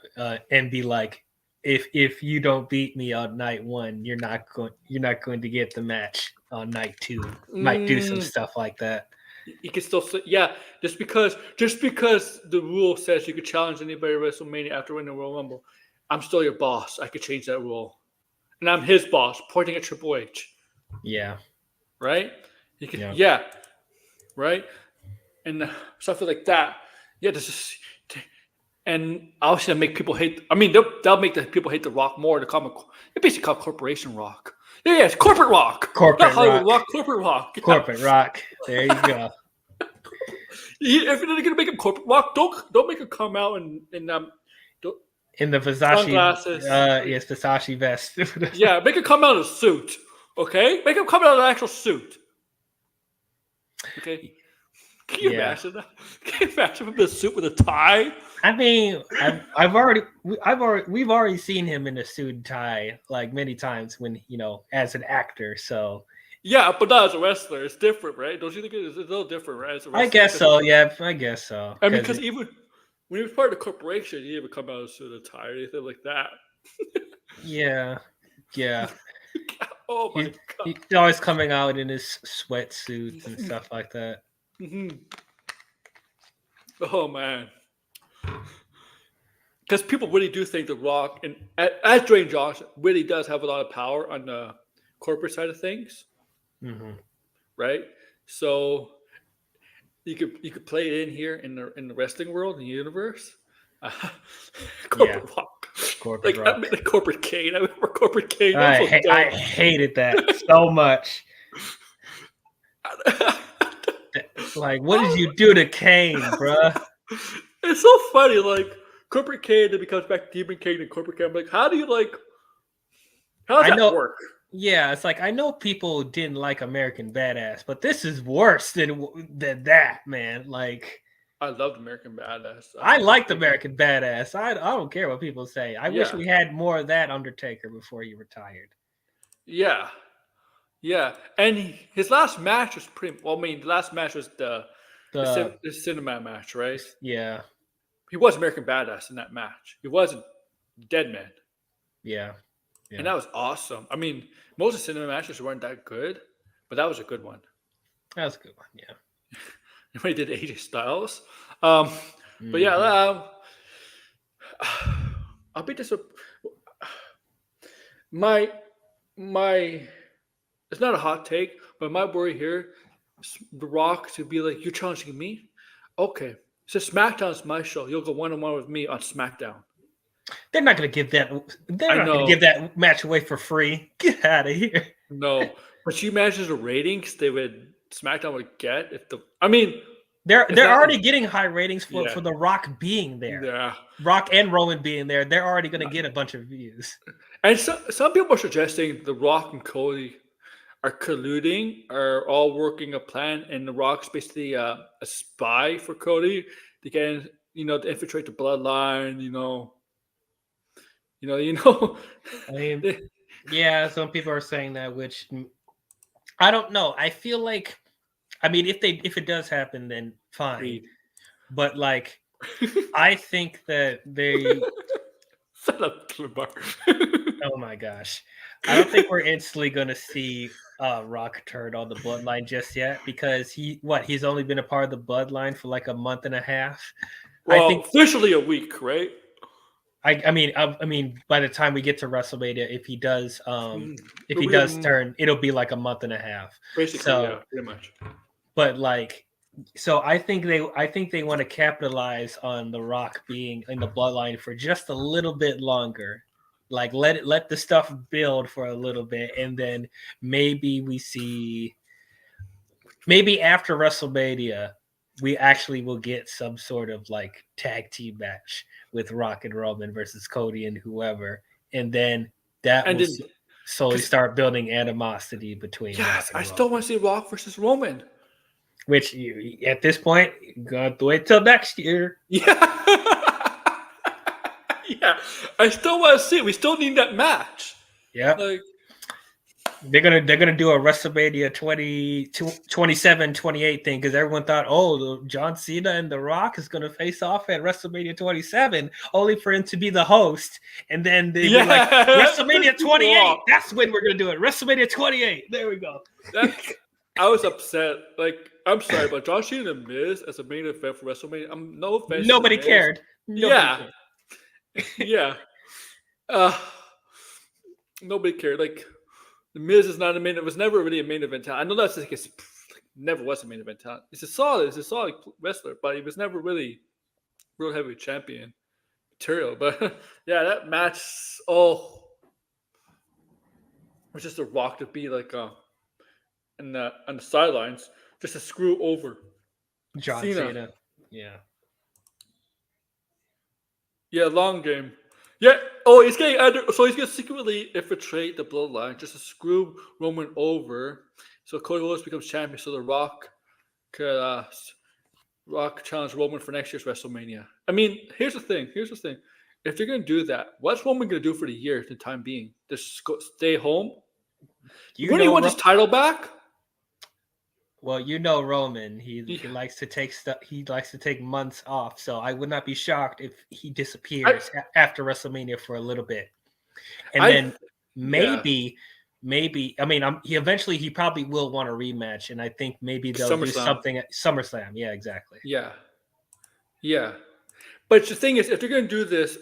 and be like, if you don't beat me on night 1, you're not going to get the match on night 2. Might do some stuff like that. You can still say, just because the rule says you could challenge anybody at WrestleMania after winning the Royal Rumble, I'm still your boss. I could change that rule, and I'm his boss, pointing at Triple H. Yeah. Right. You can. Right. And stuff like that. Yeah. This is. And obviously, make people hate. I mean, they'll make the people hate the Rock more. They basically call Corporation Rock. Yeah, it's Corporate Rock. Corporate Rock. Corporate Rock. Yeah. Corporate Rock. There you go. If you're gonna make him Corporate Rock, don't make him come out in the Versace sunglasses. Yes, Versace vest. Yeah, make him come out in a suit. Okay, make him come out in an actual suit. Okay. Can you imagine that? Can you imagine him in a suit with a tie? I mean, we've already seen him in a suit and tie like many times when as an actor. So yeah, but not as a wrestler. It's different, right? Don't you think it's a little different, right? As a wrestler, I guess so. Yeah, I guess so. I mean, because even when he was part of the corporation, he didn't even come out in a suit and tie or anything like that. Yeah. Oh my God. He's always coming out in his sweatsuits and stuff like that. Mm-hmm. Oh man, because people really do think The Rock, and as Dwayne Johnson, really does have a lot of power on the corporate side of things, right? So you could play it in here in the wrestling world, in the universe. Corporate Rock, Corporate Rock. I mean, the Corporate Kane. I remember Corporate Kane. I hated that so much. Like, what did you do to Kane, bruh? It's so funny. Like, Corporate Kane, then becomes back to Demon Kane and Corporate Kane. I'm like, how does that work? Yeah, it's like, I know people didn't like American Badass, but this is worse than that, man. Like, I loved American Badass. I liked American Badass. I don't care what people say. I wish we had more of that Undertaker before he retired. Yeah. Yeah, and his last match was pretty. Well, I mean, the last match was the cinema match, right? Yeah, he was American Badass in that match. He wasn't Dead Man. Yeah, and that was awesome. I mean, most of the cinema matches weren't that good, but that was a good one. That was a good one. Yeah, when he did AJ Styles, but yeah, I'll be my. It's not a hot take, but my worry here is The Rock to be like, you're challenging me? Okay. So SmackDown's my show. You'll go one-on-one with me on SmackDown. They're not going to give that. They're not going to give that match away for free. Get out of here. No, but you imagine the ratings SmackDown would get if they're already getting high ratings for The Rock being there. Yeah, Rock and Roman being there. They're already going to get a bunch of views. And some people are suggesting The Rock and Cody are colluding, are all working a plan, and The Rock's basically a spy for Cody to get to infiltrate the bloodline. I mean, yeah, some people are saying that, which I don't know. I feel like, I mean, if it does happen, then fine. But like, I think that they. Shut up, Clembar. Oh my gosh. I don't think we're instantly going to see Rock turn on the bloodline just yet, because he's only been a part of the bloodline for like a month and a half. Well, I think officially a week, right? I mean, by the time we get to WrestleMania, if he does turn, it'll be like a month and a half. Basically, yeah, pretty much. But like, so I think they want to capitalize on The Rock being in the bloodline for just a little bit longer. Like, let the stuff build for a little bit, and then maybe we see, maybe after WrestleMania, we actually will get some sort of like tag team match with Rock and Roman versus Cody and whoever, and then that And will then, slowly start building animosity between Rock yes, and I Roman. still want to see Rock versus Roman. Which at this point, you got to wait till next year. Yeah. Yeah. I still want to see it. We still need that match. Yeah. Like, they're gonna do a WrestleMania 27, 28 thing because everyone thought, oh, John Cena and The Rock is gonna face off at WrestleMania 27, only for him to be the host, and then they be like WrestleMania 28. That's when we're gonna do it. WrestleMania 28. There we go. I was upset. Like, I'm sorry, but John Cena and The Miz as a main event for WrestleMania. I'm no offense. Nobody cared. Nobody cared. Nobody cared. Like, The Miz is not a main. It was never really a main event talent. I know that's like never was a main event talent. It's a solid wrestler, but he was never really real heavy champion material. But yeah, that match. Oh, it was just a Rock to be like on the sidelines, just to screw over John Cena. Yeah. Yeah, long game. Yeah. Oh, he's getting under. So he's gonna secretly infiltrate the bloodline just to screw Roman over. So Cody Rhodes becomes champion. So the Rock could challenge Roman for next year's WrestleMania. I mean, here's the thing. If they're gonna do that, what's Roman gonna do for the year? For the time being, just stay home. When he wants his title back. Well, Roman, he likes to take stuff. He likes to take months off, so I would not be shocked if he disappears after WrestleMania for a little bit, and then maybe. I mean, he probably will want a rematch, and I think maybe they'll do something at SummerSlam. Yeah, exactly. Yeah. But the thing is, if they're going to do this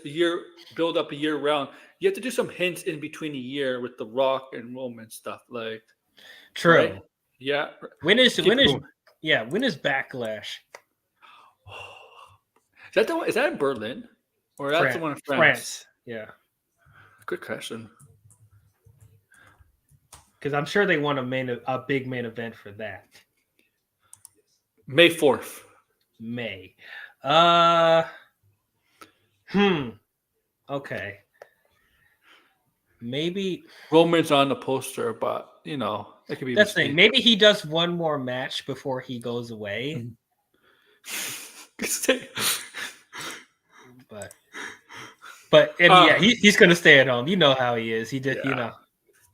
build up a year round, you have to do some hints in between a year with the Rock and Roman stuff, like. True. Right? Yeah. When is Backlash? Is that the one? Is that in Berlin, or that's the one in France? Yeah. Good question. Because I'm sure they want a big main event for that. May 4th. May. Okay. Maybe Roman's on the poster, but it could be. That's the thing. Maybe he does one more match before he goes away. But he's gonna stay at home. You know how he is. He did,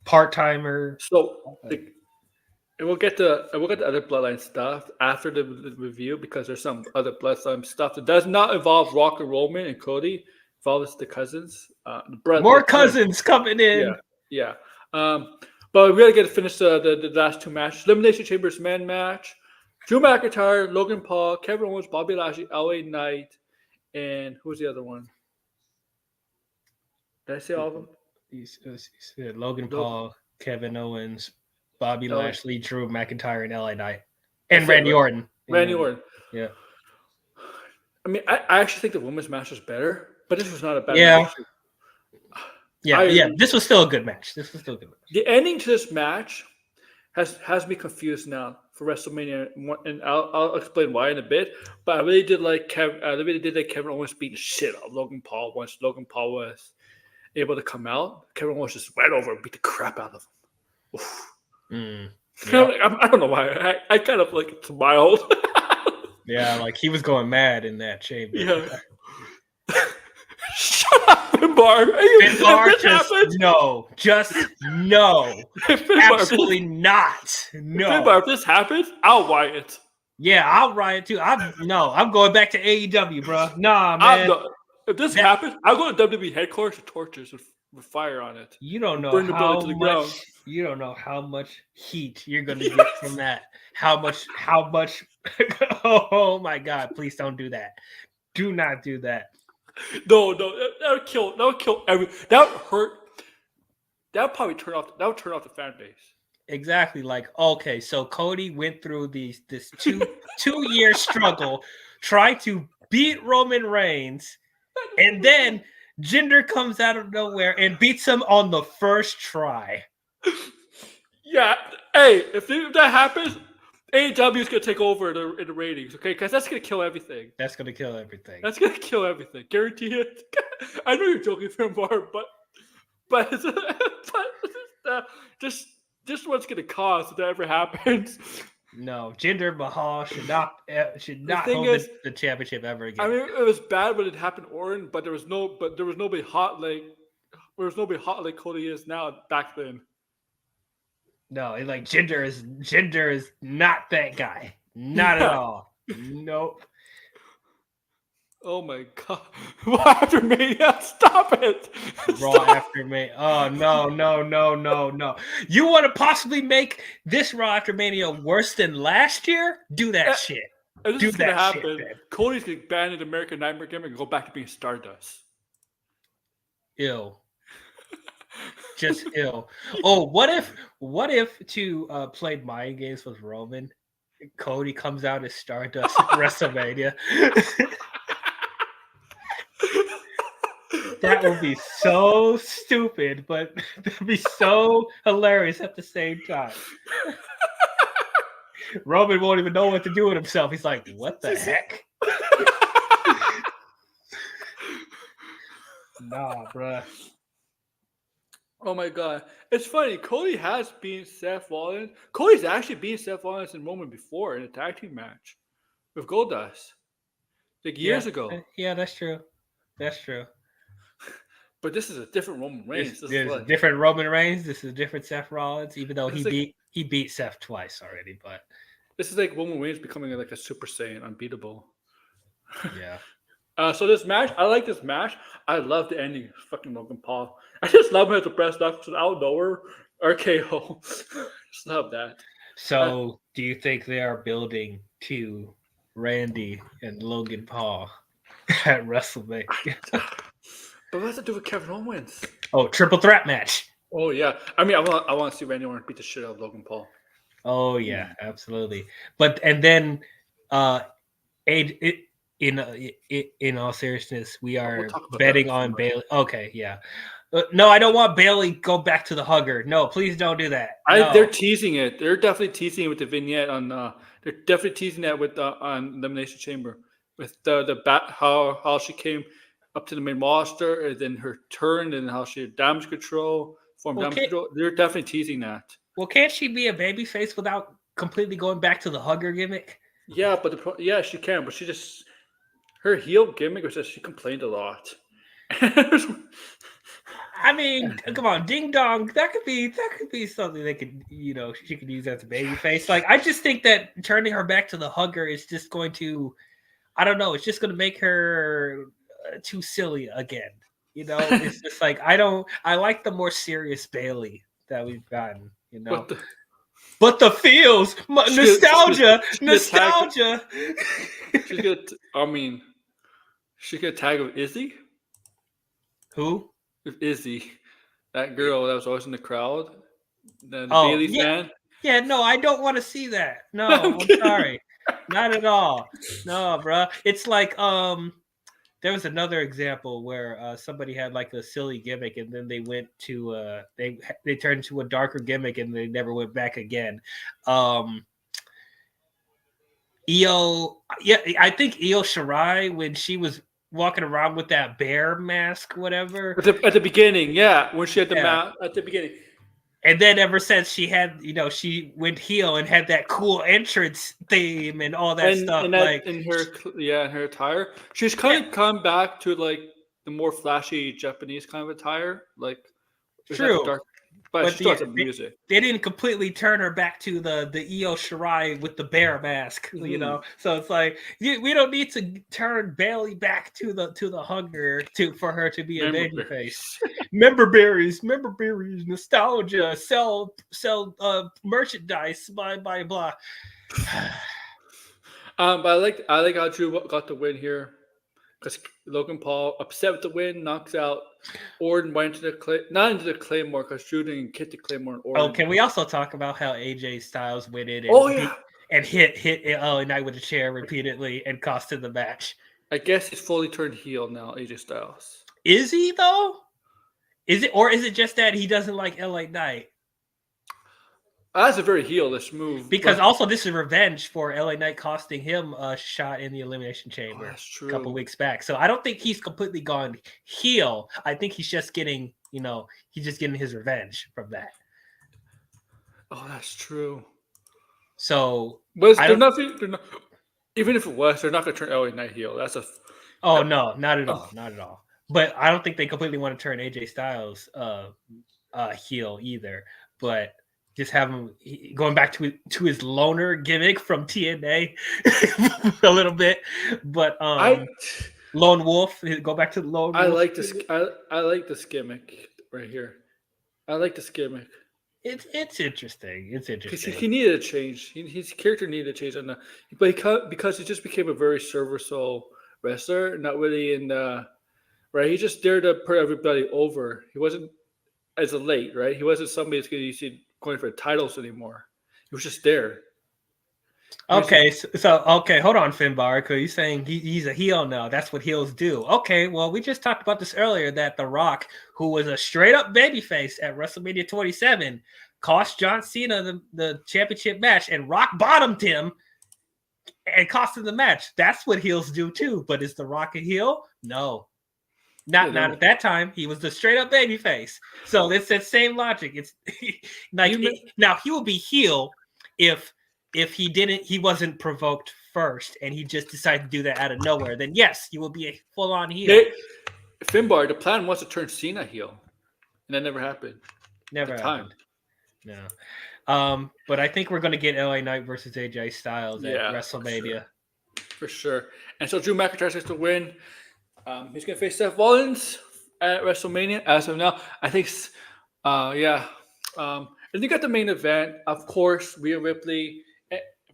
part timer. So, and we'll get the other bloodline stuff after the review because there's some other bloodline stuff that does not involve Rock and Roman and Cody. Involves the cousins. More cousins coming in. Yeah. But we gotta get to finish the last two matches. Elimination Chambers men match. Drew McIntyre, Logan Paul, Kevin Owens, Bobby Lashley, LA Knight, and who's the other one? Did I say all of them? He said Logan Paul, Kevin Owens, Bobby Lashley, Drew McIntyre, and LA Knight. And Randy Orton. Orton. Yeah. I mean, I actually think the women's match was better, but this was not a bad match. Yeah, this was still a good match. The ending to this match has me confused now for WrestleMania, and I'll explain why in a bit. But I really did like Kevin Owens beat the shit out of Logan Paul once Logan Paul was able to come out. Kevin Owens just went over and beat the crap out of him. I don't know why. I kind of like smiled. Yeah, like he was going mad in that chamber. Yeah. Shut up, Finbar. Just no. Absolutely not. No. Finbar, if this happens, I'll riot. Yeah, I'll riot too. I'm going back to AEW, bro. Nah, man. If this happens, I'll go to WWE headquarters with torches with fire on it. You don't know You don't know how much heat you're going to get from that. How much? Oh my God! Please don't do that. Do not do that. No, that would kill every. That would hurt. That would probably turn off the fan base. Exactly. Like, okay, so Cody went through this 2-year struggle, trying to beat Roman Reigns, and then Jinder comes out of nowhere and beats him on the first try. Yeah. Hey, if that happens, AEW is gonna take over in the ratings, okay? Because that's gonna kill everything. That's gonna kill everything. That's gonna kill everything. Guarantee it. I know you're joking, Mark, but just what's gonna cause if that ever happens. No, Jinder Mahal should not thing hold is, the championship ever again. I mean, it was bad when it happened, Orton, but there was nobody hot like Cody is now back then. No, like Jinder is not that guy. Not at all. Nope. Oh my god! Raw after Mania, stop it! Raw after Mania. Oh no! You want to possibly make this Raw after Mania worse than last year? Do that shit. This is gonna happen. Shit, Cody's gonna ban the American Nightmare gimmick and go back to being Stardust. Ill. Just ill. Oh, what if to play mind games with Roman, Cody comes out as Stardust at WrestleMania? That would be so stupid, but that'd be so hilarious at the same time. Roman won't even know what to do with himself. He's like, what the heck? Nah, bruh. Oh my god. It's funny. Cody has been Seth Rollins. Cody's actually been Seth Rollins and Roman before in a tag team match with Goldust. Like years ago. Yeah, that's true. That's true. But this is a different Roman Reigns. This is a different Roman Reigns. This is a different Seth Rollins, even though he beat Seth twice already. But this is like Roman Reigns becoming like a Super Saiyan, unbeatable. Yeah. So this match, I like this match. I love the ending. Fucking Logan Paul. I just love him as a press box out of nowhere. RKO. Just love that. So, do you think they are building to Randy and Logan Paul at WrestleMania? But what does it do with Kevin Owens? Oh, triple threat match. Oh yeah. I mean, I want to see Randy Orton beat the shit out of Logan Paul. Oh yeah, absolutely. But and then, in all seriousness, we are betting on Bailey. Okay, yeah. No, I don't want Bailey go back to the hugger. No, please don't do that. No. They're teasing it. They're definitely teasing it with the vignette on. They're definitely teasing that with on Elimination Chamber with the how she came up to the main roster and then her turn and how she had damage control, damage control. They're definitely teasing that. Well, can't she be a babyface without completely going back to the hugger gimmick? Yeah, but she can, but her heel gimmick was that she complained a lot. I mean, come on, Ding Dong. That could be something they could, she could use as a babyface. Like, I just think that turning her back to the hugger is just going to, I don't know, it's just going to make her too silly again. It's just like I like the more serious Bailey that we've gotten. But the feels, nostalgia. She's gonna tag with Izzy. Who? With Izzy, that girl that was always in the crowd, the Bailey fan. Yeah, no, I don't want to see that. No, I'm sorry, not at all. No, bro. It's like there was another example where somebody had like a silly gimmick, and then they went to they turned to a darker gimmick, and they never went back again. Io, I think Io Shirai, when she was walking around with that bear mask, whatever. At the beginning, yeah, when she had the mask at the beginning. And then ever since she had, she went heel and had that cool entrance theme and all that stuff. In her attire, she's kind of come back to like the more flashy Japanese kind of attire, like true. But she still has music. They didn't completely turn her back to the Io Shirai with the bear mask, So it's like we don't need to turn Bailey back to the hugger for her to be a babyface. Member berries, nostalgia, sell merchandise, blah blah blah. But I like how Drew got the win here. Because Logan Paul, upset with the win, knocks out Orton, went not into the Claymore because Drew didn't hit the Claymore. Oh, can we also talk about how AJ Styles went in and hit LA Knight with a chair repeatedly and cost him the match? I guess he's fully turned heel now, AJ Styles. Is he though? Is it just that he doesn't like LA Knight? That's a very heelish move. Because also this is revenge for LA Knight costing him a shot in the Elimination Chamber that's true. a couple weeks back. So I don't think he's completely gone heel. I think he's just getting, he's just getting his revenge from that. Oh, that's true. So, but they're not, even if it was, they're not going to turn LA Knight heel. That's a. Oh no, not at all, not at all. But I don't think they completely want to turn AJ Styles heel either. But just have him going back to his loner gimmick from TNA a little bit. But Lone Wolf, go back to the Lone Wolf. I like this. I like this gimmick right here. I like this gimmick. It's interesting. It's interesting. Because he needed a change. His character needed a change, because he just became a very serviceable wrestler, not really in the right. He just dared to put everybody over. He wasn't as a late, right? He wasn't somebody that's going for titles anymore. He was just there. Okay, so hold on, Finbar, because you're saying he's a heel now. That's what heels do. Okay, well, we just talked about this earlier that The Rock, who was a straight up babyface at WrestleMania 27, cost John Cena the championship match, and Rock bottomed him and cost him the match. That's what heels do too. But is The Rock a heel? No. Not at that time. He was the straight up babyface. So it's that same logic. It's like now he will be heel if he wasn't provoked first and he just decided to do that out of nowhere, then yes, he will be a full on heel. Finbar, the plan was to turn Cena heel, and that never happened. Never happened. No. But I think we're going to get LA Knight versus AJ Styles at WrestleMania. For sure. And so Drew McIntyre has to win. He's going to face Seth Rollins at WrestleMania as of now. I think, and you got the main event, of course, Rhea Ripley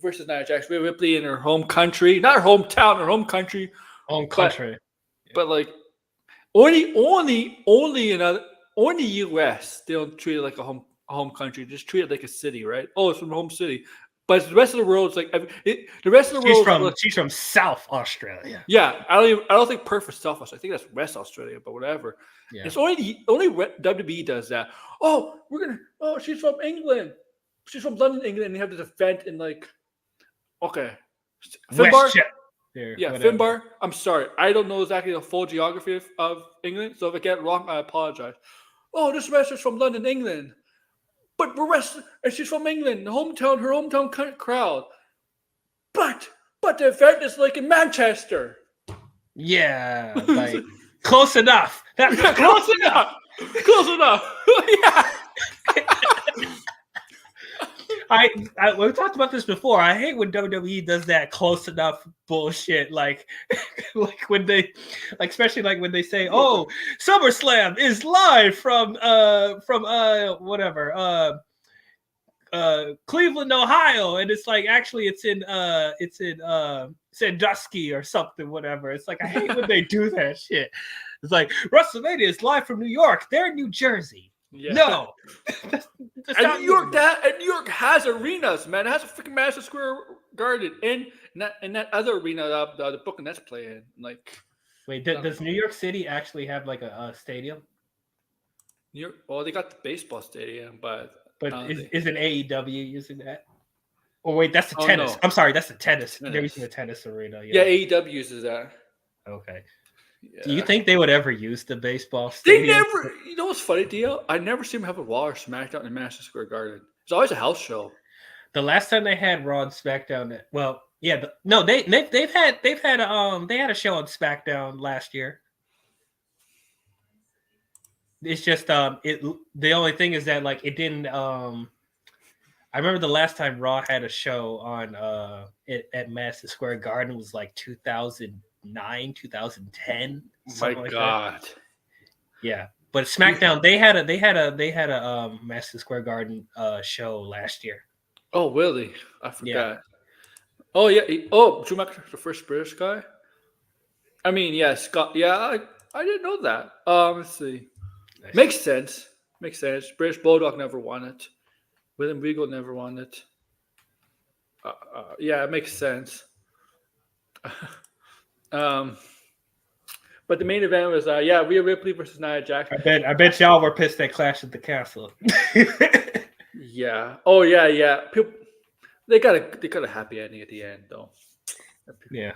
versus Nia Jax. Rhea Ripley in her home country, not her hometown, her home country. But like only in the US they don't treat it like a home country. Just treat it like a city, right? Oh, it's from home city. But the rest of the world is like the rest of the world. She's from South Australia. Yeah, I don't think Perth is South Australia. I think that's West Australia, but whatever. Yeah. It's only WWE does that. Oh, she's from England. She's from London, England, and they have this event in like. Okay. Finbar? Finbar. I'm sorry. I don't know exactly the full geography of England, so if I get it wrong, I apologize. Oh, this wrestler's from London, England. But and she's from England, her hometown crowd. But the event is like in Manchester. Yeah, like close enough. Close enough. Close enough. Yeah. We've talked about this before. I hate when WWE does that close enough bullshit. Like when they, especially like when they say, "Oh, SummerSlam is live from Cleveland, Ohio," and it's like actually it's in Sandusky or something, whatever. It's like I hate when they do that shit. It's like WrestleMania is live from New York. They're in New Jersey. Yeah. No. And New York has arenas, man. It has a freaking Madison Square Garden in that other arena the Brooklyn Nets play in. Like, wait, does New York City actually have like a stadium? New York, well, they got the baseball stadium, but isn't AEW using that? Oh wait, that's the tennis. No. I'm sorry, that's the tennis. They're using the tennis arena. Yeah, AEW uses that. Okay. Yeah. Do you think they would ever use the baseball stadium? They never. You know what's funny, Dio? I never see them have a Raw or SmackDown in Madison Square Garden. It's always a house show. The last time they had Raw and SmackDown, they've had a show on SmackDown last year. It's just the only thing is that like it didn't. I remember the last time Raw had a show on at Madison Square Garden was like 2009, 2010. My God. That. Yeah, but SmackDown they had a Madison Square Garden show last year. Oh really? I forgot. Yeah. Oh yeah. Drew McIntyre, the first British guy. I mean, yeah, Scott. Yeah, I didn't know that. Let's see. Nice. Makes sense. British Bulldog never won it. William Regal never won it. Yeah, it makes sense. But the main event was Rhea Ripley versus Nia Jax. I bet y'all were pissed at Clash at the Castle. Yeah. Oh yeah, yeah. People, they got a happy ending at the end though. Yeah.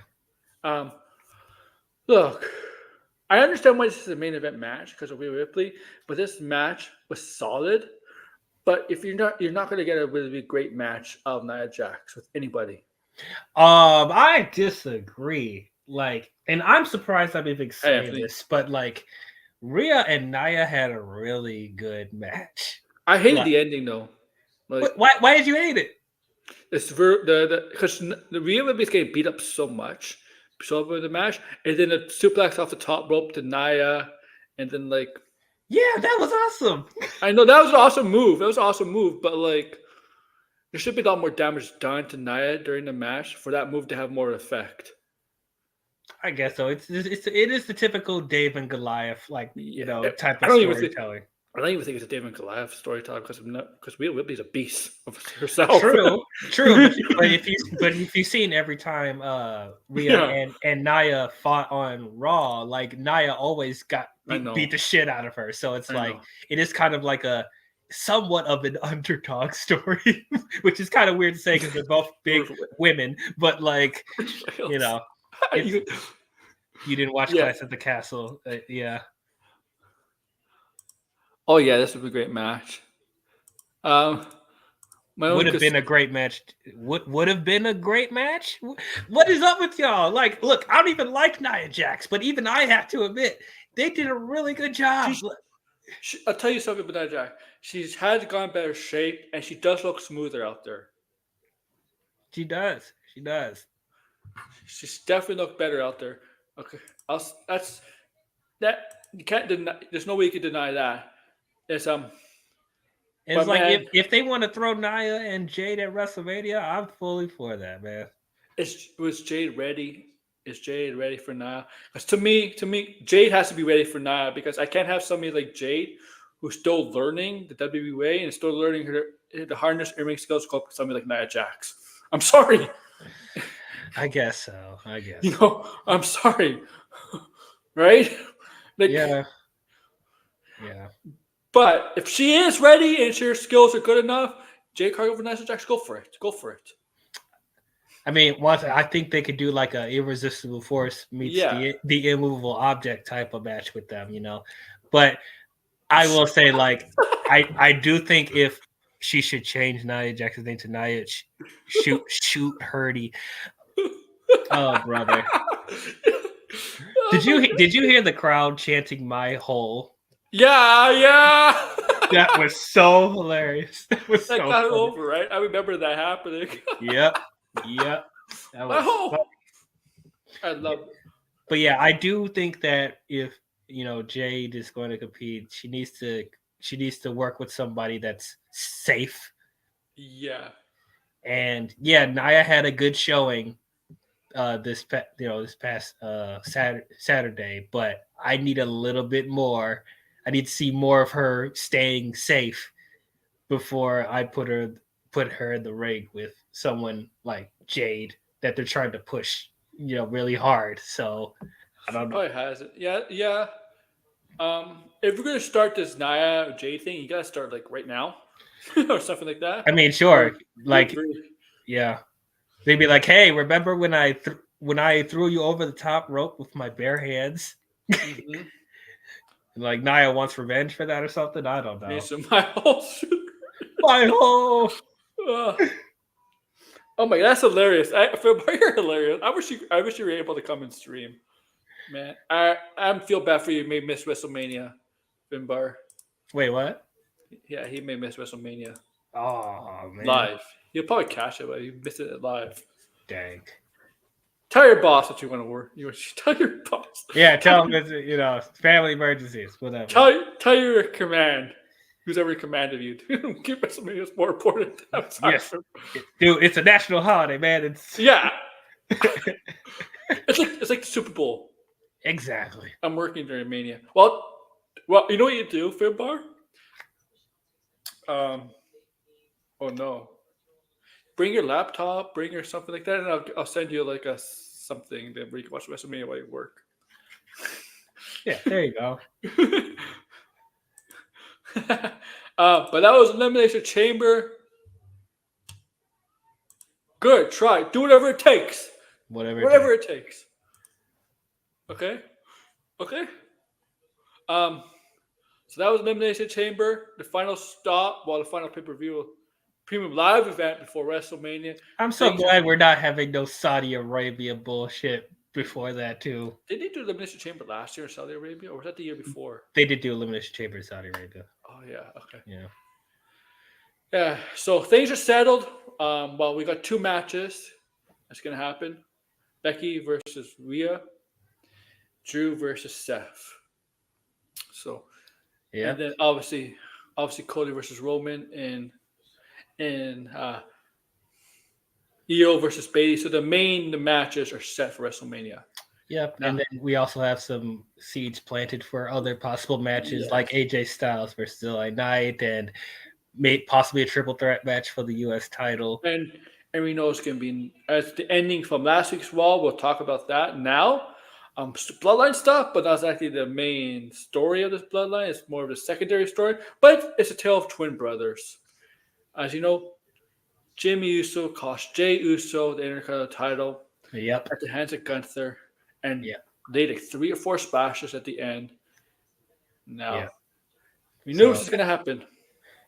Um, look, I understand why this is a main event match because of Rhea Ripley, but this match was solid. But if you're not going to get a really great match of Nia Jax with anybody. I disagree. Like, and I'm surprised I'm even saying Anthony. this, but like, Rhea and Nia had a really good match. I hated Like, the ending though. Like, why did you hate it? it's because the Rhea Ripley's getting beat up so much, so over the match, and then a suplex off the top rope to Nia, and then like, Yeah, that was awesome. I know that was an awesome move. That was an awesome move, but like, there should be a lot more damage done to Nia during the match for that move to have more effect. I guess so. It is the typical Dave and Goliath, like, you know, type of storytelling. I don't even think it's a David and Goliath storytelling because Rhea Ripley's a beast of herself. True. But if you've seen every time Rhea and Nia fought on Raw, like Nia always got beat the shit out of her. So it's like it is kind of like a somewhat of an underdog story, which is kind of weird to say because they're both big women. But like, you know, you didn't watch Clash at the Castle, yeah. Oh yeah, this would be a great match. Would have been a great match. Would have been a great match. What is up with y'all? Like, look, I don't even like Nia Jax, but even I have to admit they did a really good job. I'll tell you something about Nia Jax. She's had gone better shape, and she does look smoother out there. She does. She's definitely looked better out there. Okay, that's that. You can't deny. There's no way you can deny that. It's like if they want to throw Nia and Jade at WrestleMania, I'm fully for that, man. Was Jade ready? Is Jade ready for Nia? Because to me, Jade has to be ready for Nia because I can't have somebody like Jade who's still learning the WWE way and still learning the harness in-ring skills go up with somebody like Nia Jax. I'm sorry. I guess so. You know, I'm sorry. Right? Like, yeah. But if she is ready and her skills are good enough, Jade Cargill for Nia Jax, go for it. Go for it. I mean, I think they could do like a Irresistible Force meets the Immovable Object type of match with them, you know. But I will say, like, I do think if she should change Nia Jax's name to Nia Shoot Hurdy. Oh, brother! Did you hear the crowd chanting "My hole"? Yeah. That was so hilarious. That was so got over, right? I remember that happening. Yep. That was I love it. But yeah, I do think that if Jade is going to compete, she needs to work with somebody that's safe. Yeah. And yeah, Nia had a good showing this past Saturday, but I need a little bit more. I need to see more of her staying safe before I put her in the ring with someone like Jade that they're trying to push, really hard. So I don't know. Oh, it has it. Yeah. If we're gonna start this Nia Jade thing, you gotta start like right now or something like that. I mean, sure, yeah. They'd be like, "Hey, remember when I threw you over the top rope with my bare hands?" Mm-hmm. Like Nia wants revenge for that or something. I don't know. My whole. My whole. Oh my, that's hilarious! You're hilarious. I wish you were able to come and stream, man. I feel bad for you. You may miss WrestleMania, Finbar. Wait, what? Yeah, he may miss WrestleMania. Oh man, live. He'll probably cash it, but he missed it live. Dang. Tell your boss that you want to work. You tell your boss. Yeah, tell him it's family emergencies, whatever. Tell your command. Who's ever commanded you to keep WrestleMania is more important. Yes, dude, it's a national holiday, man. It's it's like the Super Bowl. Exactly. I'm working during Mania. Well, you know what you do, Finbar? Oh no. Bring your laptop, bring your something like that, and I'll send you like something that where you can watch WrestleMania while you work. Yeah, there you go. But that was Elimination Chamber. Good, try. Do whatever it takes. Whatever It takes. Okay. So that was Elimination Chamber, the final stop, the final pay-per-view premium live event before WrestleMania. I'm so glad we're not having no Saudi Arabia bullshit before that too. Did they do Elimination Chamber last year in Saudi Arabia, or was that the year before? They did do Elimination Chamber in Saudi Arabia. Oh yeah, okay. Yeah. So things are settled. We got 2 matches that's gonna happen: Becky versus Rhea, Drew versus Seth. So, and then obviously Cody versus Roman and Io versus Bayley. So the matches are set for WrestleMania. Yep, and then we also have some seeds planted for other possible matches like AJ Styles versus LA Knight and possibly a triple threat match for the U.S. title. And we know it's going to be as the ending from last week's Raw. We'll talk about that now. Bloodline stuff, but that's actually the main story of this bloodline. It's more of a secondary story, but it's a tale of twin brothers. As you know, Jimmy Uso cost Jey Uso the Intercontinental title at the hands of Gunther, and they did 3 or 4 splashes at the end. Now, we knew this was going to happen.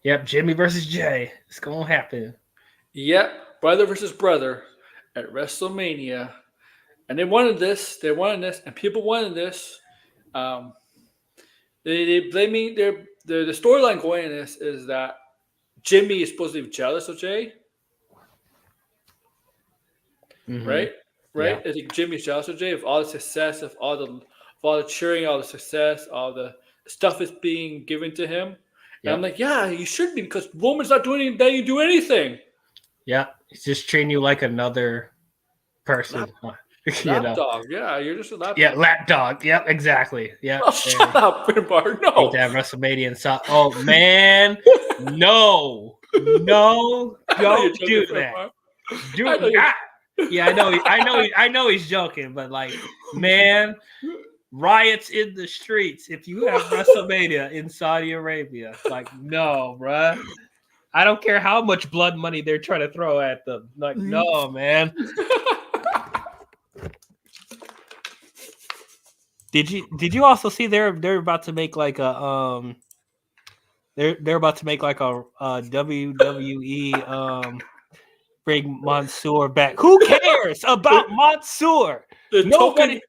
Yep, Jimmy versus Jey. It's going to happen. Yep, brother versus brother at WrestleMania. And they wanted this, and people wanted this. They blame me. The storyline going in this is that Jimmy is supposed to be jealous of Jey. Mm-hmm. Right? Yeah. I think Jimmy's jealous of Jey of all the success, of all the cheering, all the success, all the stuff is being given to him. And I'm like, yeah, you should be, because Roman's not doing anything, you do anything. Yeah, he's just treating you like another person. Lapdog, yeah, you're just a lapdog. Yeah, lapdog. Yep, exactly. Yeah. Oh, shut up, Finbar. No. To have WrestleMania and oh man, no, don't do that. Do not. Yeah, I know he's joking, but like, man, riots in the streets if you have WrestleMania in Saudi Arabia. Like, no, bruh. I don't care how much blood money they're trying to throw at them. Like, no, man. Did you also see they're about to make like a they're about to make like a WWE bring Mansoor back. Who cares about Mansoor? The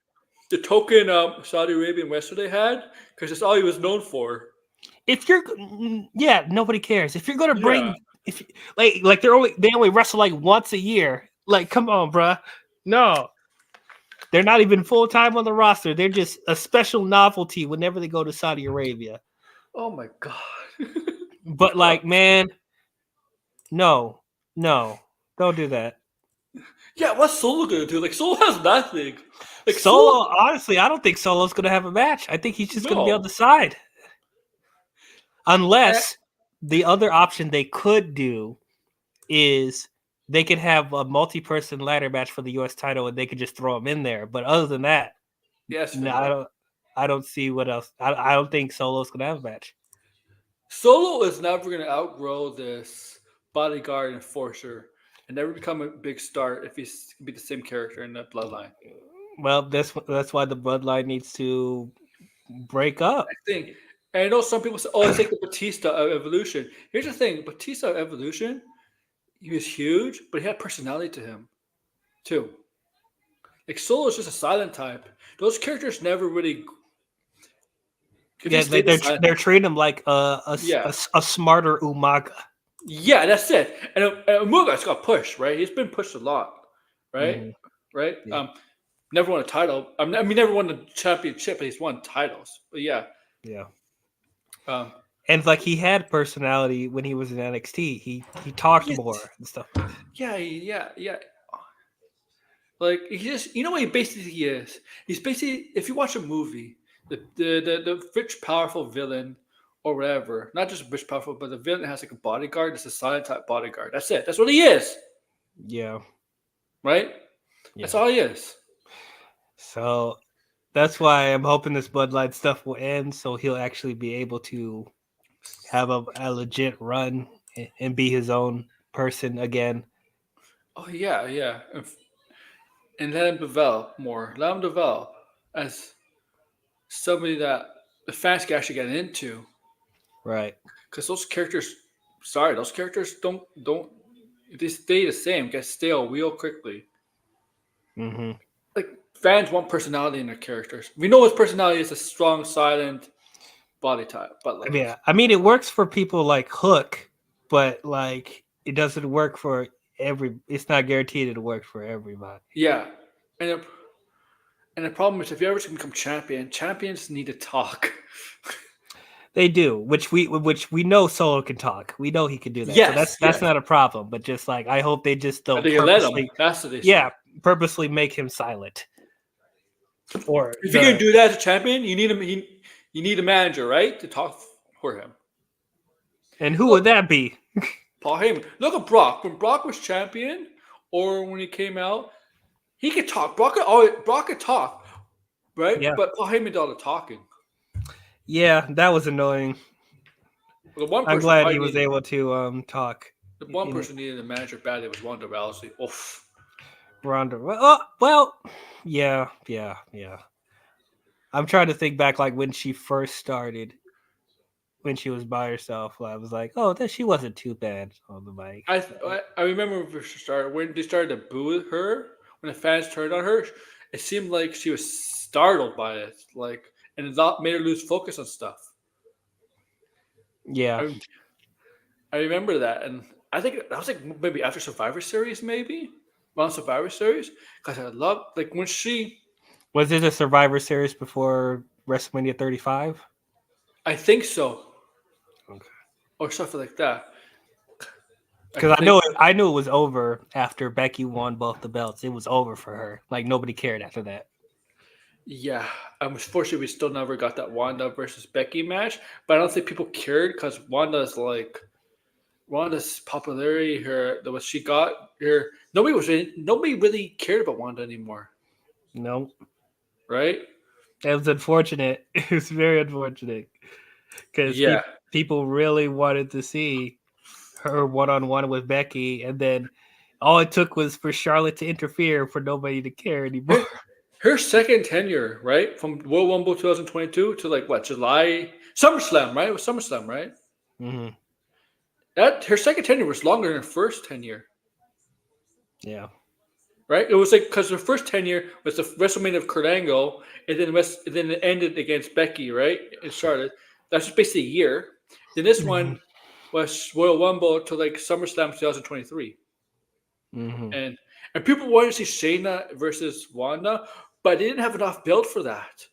token Saudi Arabian wrestler they had, because that's all he was known for. If you're nobody cares. If you're gonna bring like they only wrestle like once a year. Like, come on, bruh. No. They're not even full-time on the roster. They're just a special novelty whenever they go to Saudi Arabia. Oh my god. But like, man, no, don't do that. Yeah, what's Solo gonna do? Like, Solo has nothing. Like, Solo, honestly, I don't think Solo's gonna have a match. I think he's just gonna be on the side. Unless the other option they could do is they could have a multi-person ladder match for the U.S. title, and they could just throw him in there. But other than that, I don't see what else. I don't think Solo's gonna have a match. Solo is never gonna outgrow this bodyguard enforcer and never become a big star if he's be the same character in that bloodline. Well, that's why the bloodline needs to break up. I think, and I know some people say, "Oh, it's like the Batista of Evolution." Here's the thing: Batista of Evolution, he was huge, but he had personality to him, too. Like, Solo is just a silent type. Those characters never really. Yeah, they're treating him like a smarter Umaga. Yeah, that's it. And Umaga's got pushed, right? He's been pushed a lot, right? Mm-hmm. Right? Yeah. Never won a title. I mean, never won the championship, but he's won titles. But yeah. And like, he had personality when he was in NXT. He talked more and stuff. Yeah. Like, he just, you know what he basically is? He's basically, if you watch a movie, the rich, powerful villain or whatever, not just rich, powerful, but the villain has like a bodyguard. It's a silent type bodyguard. That's it. That's what he is. Yeah. Right? Yeah. That's all he is. So that's why I'm hoping this bloodline stuff will end, so he'll actually be able to have a legit run and be his own person again. Oh yeah. And let him develop more. Let him develop as somebody that the fans can actually get into. Right. Because those characters, those characters don't they stay the same, get stale real quickly. Mm-hmm. Like fans want personality in their characters. We know his personality is a strong, silent body type, but like I mean, it works for people like Hook, but like it doesn't work for every. It's not guaranteed it'll work for everybody. yeah. And the problem is if you ever become champion, champions need to talk. They do, which we know Solo can talk. We know he can do that. So that's not a problem. But just like I hope they just don't They can let him. purposely, That's the issue. yeah, purposely make him silent. Or If you can do that as a champion, you need him. You need a manager, right, to talk for him. And who would that be? Paul Heyman. Look at Brock. When Brock was champion, or when he came out, he could talk. Brock could talk, right? Yeah. But Paul Heyman did all the talking. Yeah, that was annoying. I'm glad he was able to talk. The one person needed a manager badly was Ronda Rousey. Oof. Ronda. Yeah. I'm trying to think back, like when she first started, when she was by herself. I was like, oh, she wasn't too bad on the mic. I remember when they started to boo her, when the fans turned on her, it seemed like she was startled by it, and it made her lose focus on stuff. Yeah, I remember that, and I think that was like maybe after Survivor Series, around Survivor Series, because I love when she. Was it a Survivor Series before WrestleMania 35? I think so. Okay. Or something like that. Because I knew it was over after Becky won both the belts. It was over for her. Like nobody cared after that. Yeah, unfortunately, we still never got that Wanda versus Becky match. But I don't think people cared because Wanda's popularity, what she got here. Nobody really cared about Wanda anymore. No, right? It was unfortunate. It was very unfortunate because people really wanted to see her one-on-one with Becky, and then all it took was for Charlotte to interfere for nobody to care anymore. Her second tenure, right, from World Rumble 2022 to July SummerSlam, right? It was SummerSlam, right? Mm-hmm. Her second tenure was longer than her first tenure. Yeah. Right? It was because her first tenure was the WrestleMania of Kurt Angle, and then it ended against Becky, right? And Charlotte. That's just basically a year. Then this one was Royal Rumble to SummerSlam 2023. Mm-hmm. And people wanted to see Shayna versus Wanda, but they didn't have enough build for that.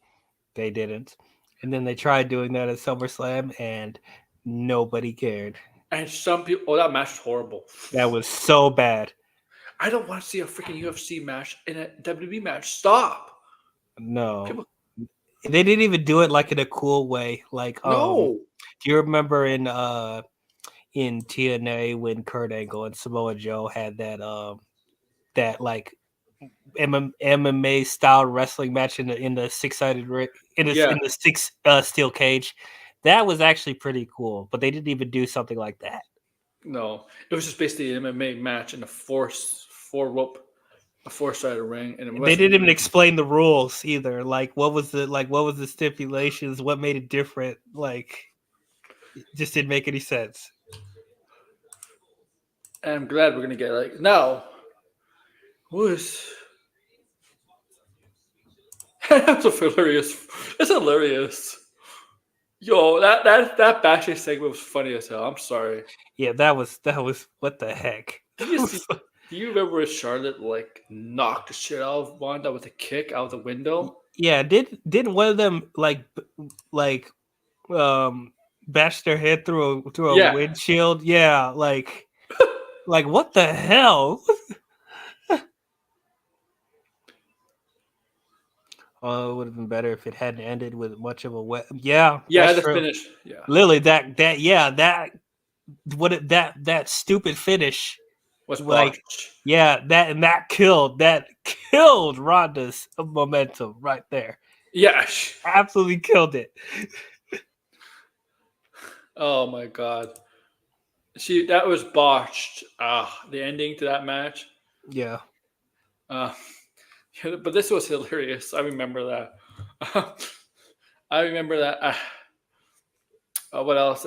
They didn't. And then they tried doing that at SummerSlam, and nobody cared. And some people, that match was horrible. That was so bad. I don't want to see a freaking UFC match in a WWE match. Stop. No. They didn't even do it in a cool way. No. Do you remember in TNA when Kurt Angle and Samoa Joe had that MMA style wrestling match in the six-sided ring in the six steel cage? That was actually pretty cool, but they didn't even do something like that. No, it was just basically an MMA match in a four-sided ring, and they didn't even explain the rules either. What was the stipulations? What made it different? It just didn't make any sense. And I'm glad we're gonna get now. Who is? That's hilarious. It's hilarious. Yo, that bashing segment was funny as hell. I'm sorry. Yeah, that was what the heck. Do you remember when Charlotte knocked the shit out of Wanda with a kick out the window? Yeah, didn't one of them bash their head through a windshield? Yeah, what the hell? Oh, it would have been better if it hadn't ended with much of a wet. Yeah, the finish. Yeah, Lily, that stupid finish was that killed Ronda's momentum right there. Yeah, absolutely killed it. Oh my god. See, that was botched. The ending to that match. Yeah. Uh, but this was hilarious. I remember that. I remember that. What else?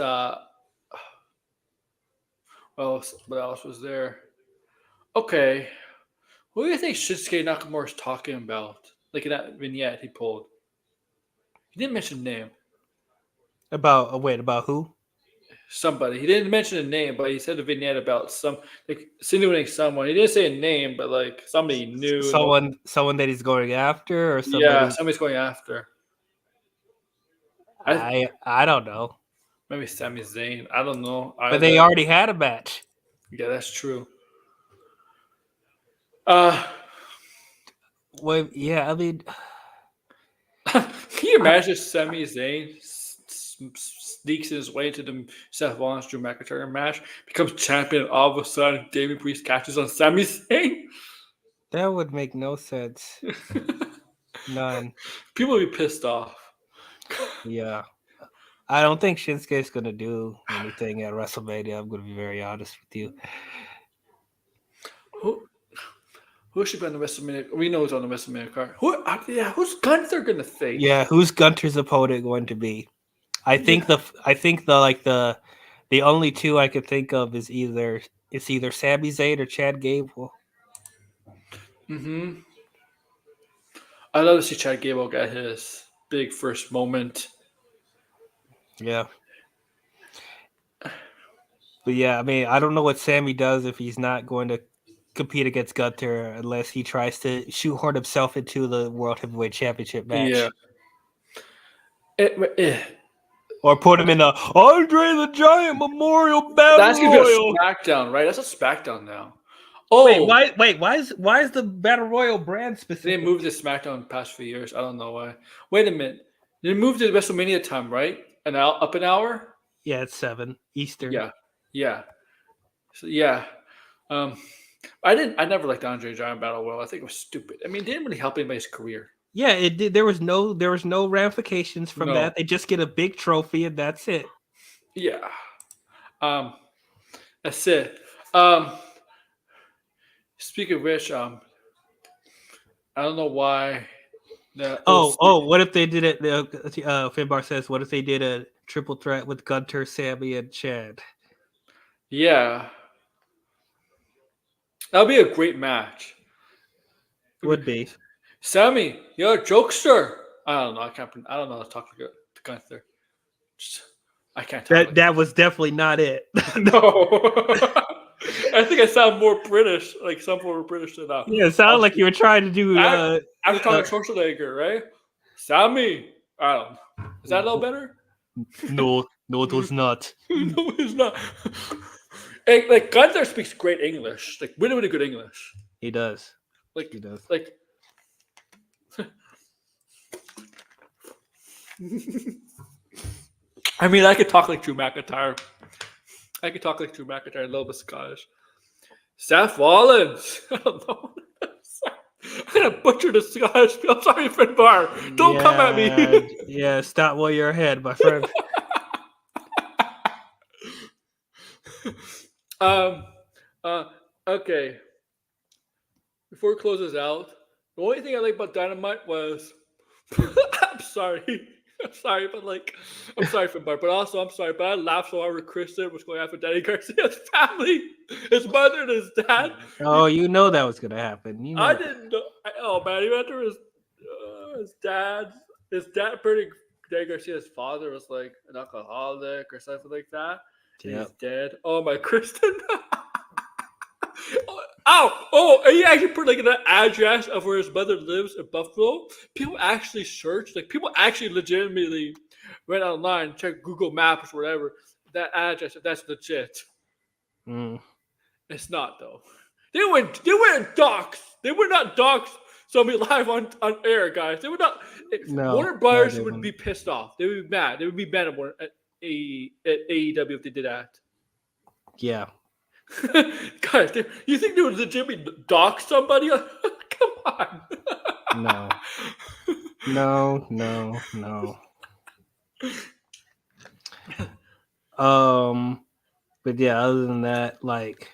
What else was there? Okay. What do you think Shinsuke Nakamura is talking about? Like in that vignette he pulled. He didn't mention a name. About who? Somebody. He didn't mention a name, but he said a vignette about some like insinuating someone. He didn't say a name, but like somebody knew. Someone that he's going after, or Yeah, somebody. somebody's going after. I don't know. Maybe Sami Zayn. I don't know. But they already had a match. Yeah, that's true. Well, yeah, I mean, Can you imagine Sami Zayn sneaks his way into the Seth Rollins Drew McIntyre match, becomes champion, and all of a sudden Damien Priest catches on Sami Zayn? that would make no sense. None. People would be pissed off. Yeah. I don't think Shinsuke's going to do anything at WrestleMania. I'm going to be very honest with you. Who should be on the WrestleMania? We know who's on the WrestleMania card. Who's Gunther going to face? Yeah, who's Gunter's opponent going to be? I think the only two I could think of is either Sami Zayn or Chad Gable. Mm-hmm. I'd love to see Chad Gable get his big first moment. Yeah. But yeah, I mean, I don't know what Sammy does if he's not going to compete against Gunter unless he tries to shoehorn himself into the World Heavyweight Championship match. Yeah. Or put him in the Andre the Giant Memorial Battle That's gonna be Royal. a SmackDown, right? That's a SmackDown now. Oh, why is the Battle Royal brand specific? they moved to SmackDown in the past few years. I don't know why. Wait a minute. They moved to WrestleMania time, right? Up an hour? Yeah, it's 7 Eastern. Yeah. So yeah. I never liked the Andre Giant Battle Royal. I think it was stupid. I mean, it didn't really help anybody's career. Yeah, it did. There was no ramifications from that. They just get a big trophy and that's it. Yeah. That's it. Speaking of which, I don't know why. What if they did it? Finbar says, what if they did a triple threat with Gunter, Sammy, and Chad? Yeah. That would be a great match. Would be. Sammy, you're a jokester. I don't know. I don't know how to talk to Gunther. I can't talk. That was definitely not it. No. I think I sound more British, like some more British than that. Yeah, it sounded like you were trying to do. I'm talking Schwarzenegger, right? Sammy. I don't know. Is that a little better? No, it was not. No, it's not. Like Gunther speaks great English, like really, really good English. He does. Like I mean, I could talk like Drew McIntyre. A little bit Scottish. Seth Rollins. I don't know. I'm gonna butcher the Scottish. I'm sorry, Finbar. Don't come at me. Yeah, stop while you're ahead, my friend. Okay. Before we close this out, the only thing I like about Dynamite was I'm sorry, but I'm sorry for Bart, but also I'm sorry, but I laughed so hard when Kristen was going after Danny Garcia's family, his mother and his dad. Oh, you know that was gonna happen. You know I didn't know. Oh man, he went after his dad. His dad, pretty Danny Garcia's father was like an alcoholic or something like that. Yeah. He's dead. Oh my, Kristen. And he actually put like an address of where his mother lives in Buffalo. People actually searched, like people actually legitimately went online, checked Google Maps or whatever, that address, if that's legit. It's not though. They went dox. They were not dox somebody live on air, guys. They were not. Warner Brothers would be pissed off. They would be mad. They would be mad at AEW if they did that. Yeah. Guys, you think they would legitimately dox somebody? Come on. No. But yeah, other than that, like,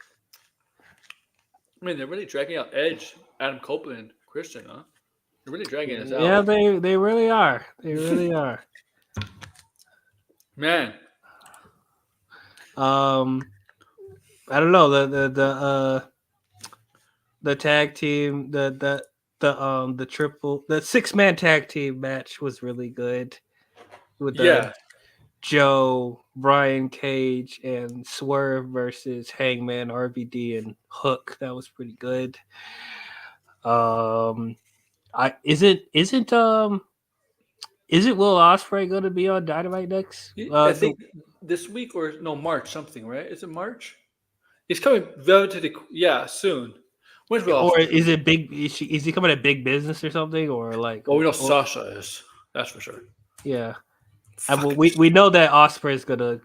I mean, they're really dragging out Edge, Adam Copeland, Christian, huh? They're really dragging us yeah, out. they really are. They really are. Man, I don't know the tag team the 6-man tag team match was really good with yeah. Joe, Brian Cage, and Swerve versus Hangman, RVD, and Hook. That was pretty good. I isn't Will Ospreay going to be on Dynamite next? I think this week or no, March something, right? Is it March? He's coming relatively, soon. When's Will or Ospreay? is it big? Is he coming to Big Business or something? Or like? Well, we know or- Sasha is. That's for sure. yeah. We know that Ospreay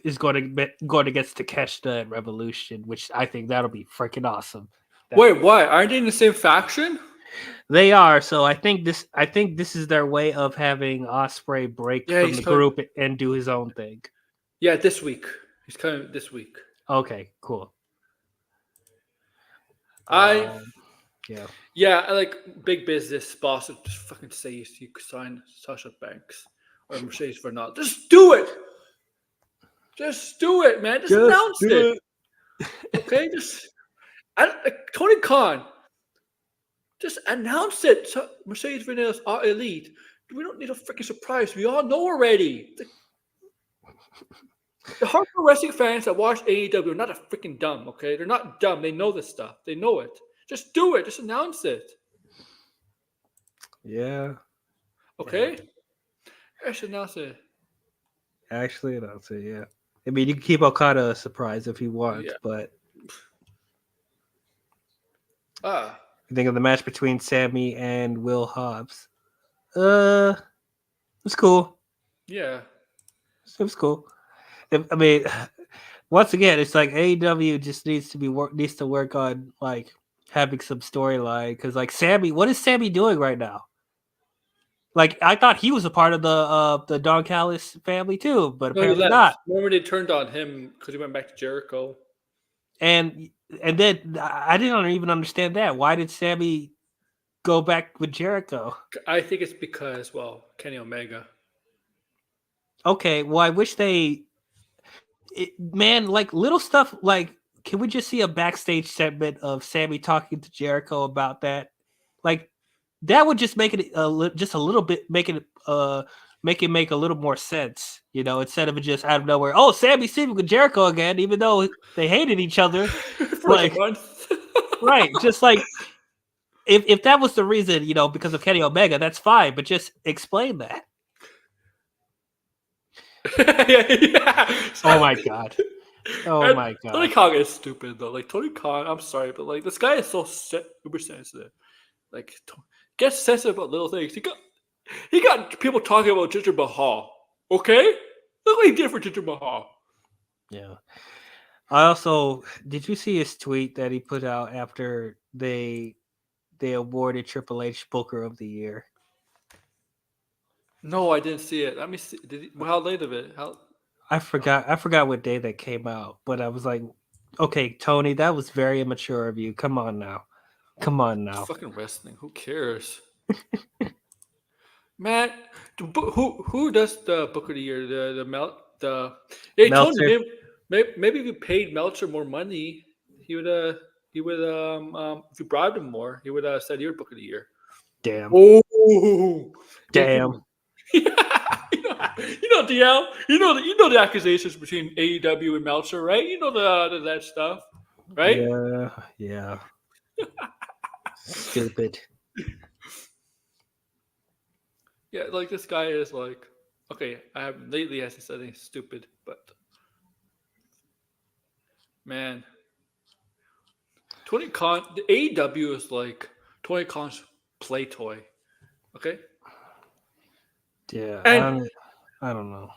is going against Takeshita at Revolution, which I think that'll be freaking awesome. Wait, why? Aren't they in the same faction? They are, so I think this is their way of having Ospreay break from the group and do his own thing. Yeah, this week. He's coming this week. Okay, cool. Yeah. I like Big Business boss would just fucking say you could sign Sasha Banks or Mercedes Vernal. Just do it. Just do it, man. Just announce it. Okay, Tony Khan. Just announce it. So Mercedes Vernal are elite. We don't need a freaking surprise. We all know already. The hardcore wrestling fans that watch AEW are not a freaking dumb, okay? They're not dumb. They know this stuff. They know it. Just do it. Just announce it. Yeah. Okay? I should announce it. Actually, announce it, yeah. I mean, you can keep Okada a surprise if you want, but... You think of the match between Sammy and Will Hobbs. It was cool. Yeah. It was cool. I mean, once again, it's like AEW just needs to work on like having some storyline because like Sammy, what is Sammy doing right now? Like I thought he was a part of the Don Callis family too, but apparently not. Remember they turned on him because he went back to Jericho. And then I didn't even understand that. Why did Sammy go back with Jericho? I think it's because Kenny Omega. Okay, well I wish like little stuff like can we just see a backstage segment of Sammy talking to Jericho about that? Like that would just make it just a little bit make it make a little more sense, instead of it just out of nowhere. Oh, Sammy's teaming with Jericho again, even though they hated each other for like a month. Right, just like if that was the reason, because of Kenny Omega, that's fine, but just explain that. yeah. Oh my god. Oh my god. Tony Khan is stupid though. Like Tony Khan, I'm sorry, but like this guy is so uber sensitive. Like gets sensitive about little things. He got people talking about Jinder Mahal. Okay? Look what he did for Jinder Mahal. Yeah. I also did you see his tweet that he put out after they awarded Triple H Booker of the Year? No, I didn't see it. Let me see. How late of it? I forgot what day that came out, but I was like, okay, Tony, that was very immature of you. Come on now. It's fucking wrestling. Who cares? Man, who does the Book of the Year? Hey, Tony, maybe if you paid Meltzer more money, he would if you bribed him more, he would said your Book of the Year. Damn. Oh, damn. DL. You know the accusations between AEW and Meltzer, right? You know that stuff, right? Yeah. Stupid. Yeah, like this guy is like, okay, I have lately hasn't said anything stupid, but man, Tony Khan, the AEW is like Tony Khan's play toy. Okay. Yeah, and I don't know.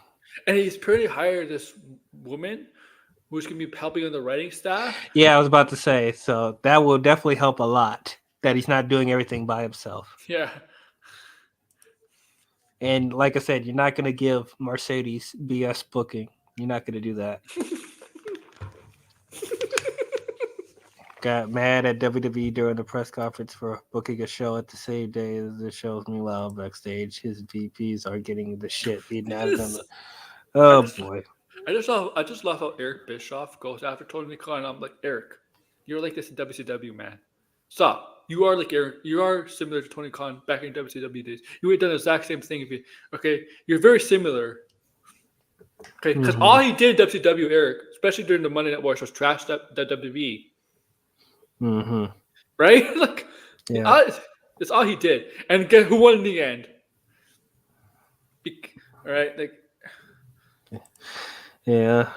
And he's pretty hired this woman who's gonna be helping on the writing staff. Yeah, I was about to say, so that will definitely help a lot that he's not doing everything by himself. Yeah. And like I said, you're not going to give Mercedes BS booking. You're not going to do that. Got mad at WWE during the press conference for booking a show at the same day as the show's meanwhile backstage. His VPs are getting the shit beaten out of them. Oh boy. I just love how Eric Bischoff goes after Tony Khan. I'm like, Eric, you're like this in WCW, man. Stop. You are like Eric. You are similar to Tony Khan back in WCW days. You would have done the exact same thing if you. Okay, you're very similar. Okay, because all he did WCW, Eric, especially during the Monday Night Wars, was trash that WWE. Mm-hmm. Right? Like, yeah. That's all he did. And guess who won in the end? All right, like. Yeah.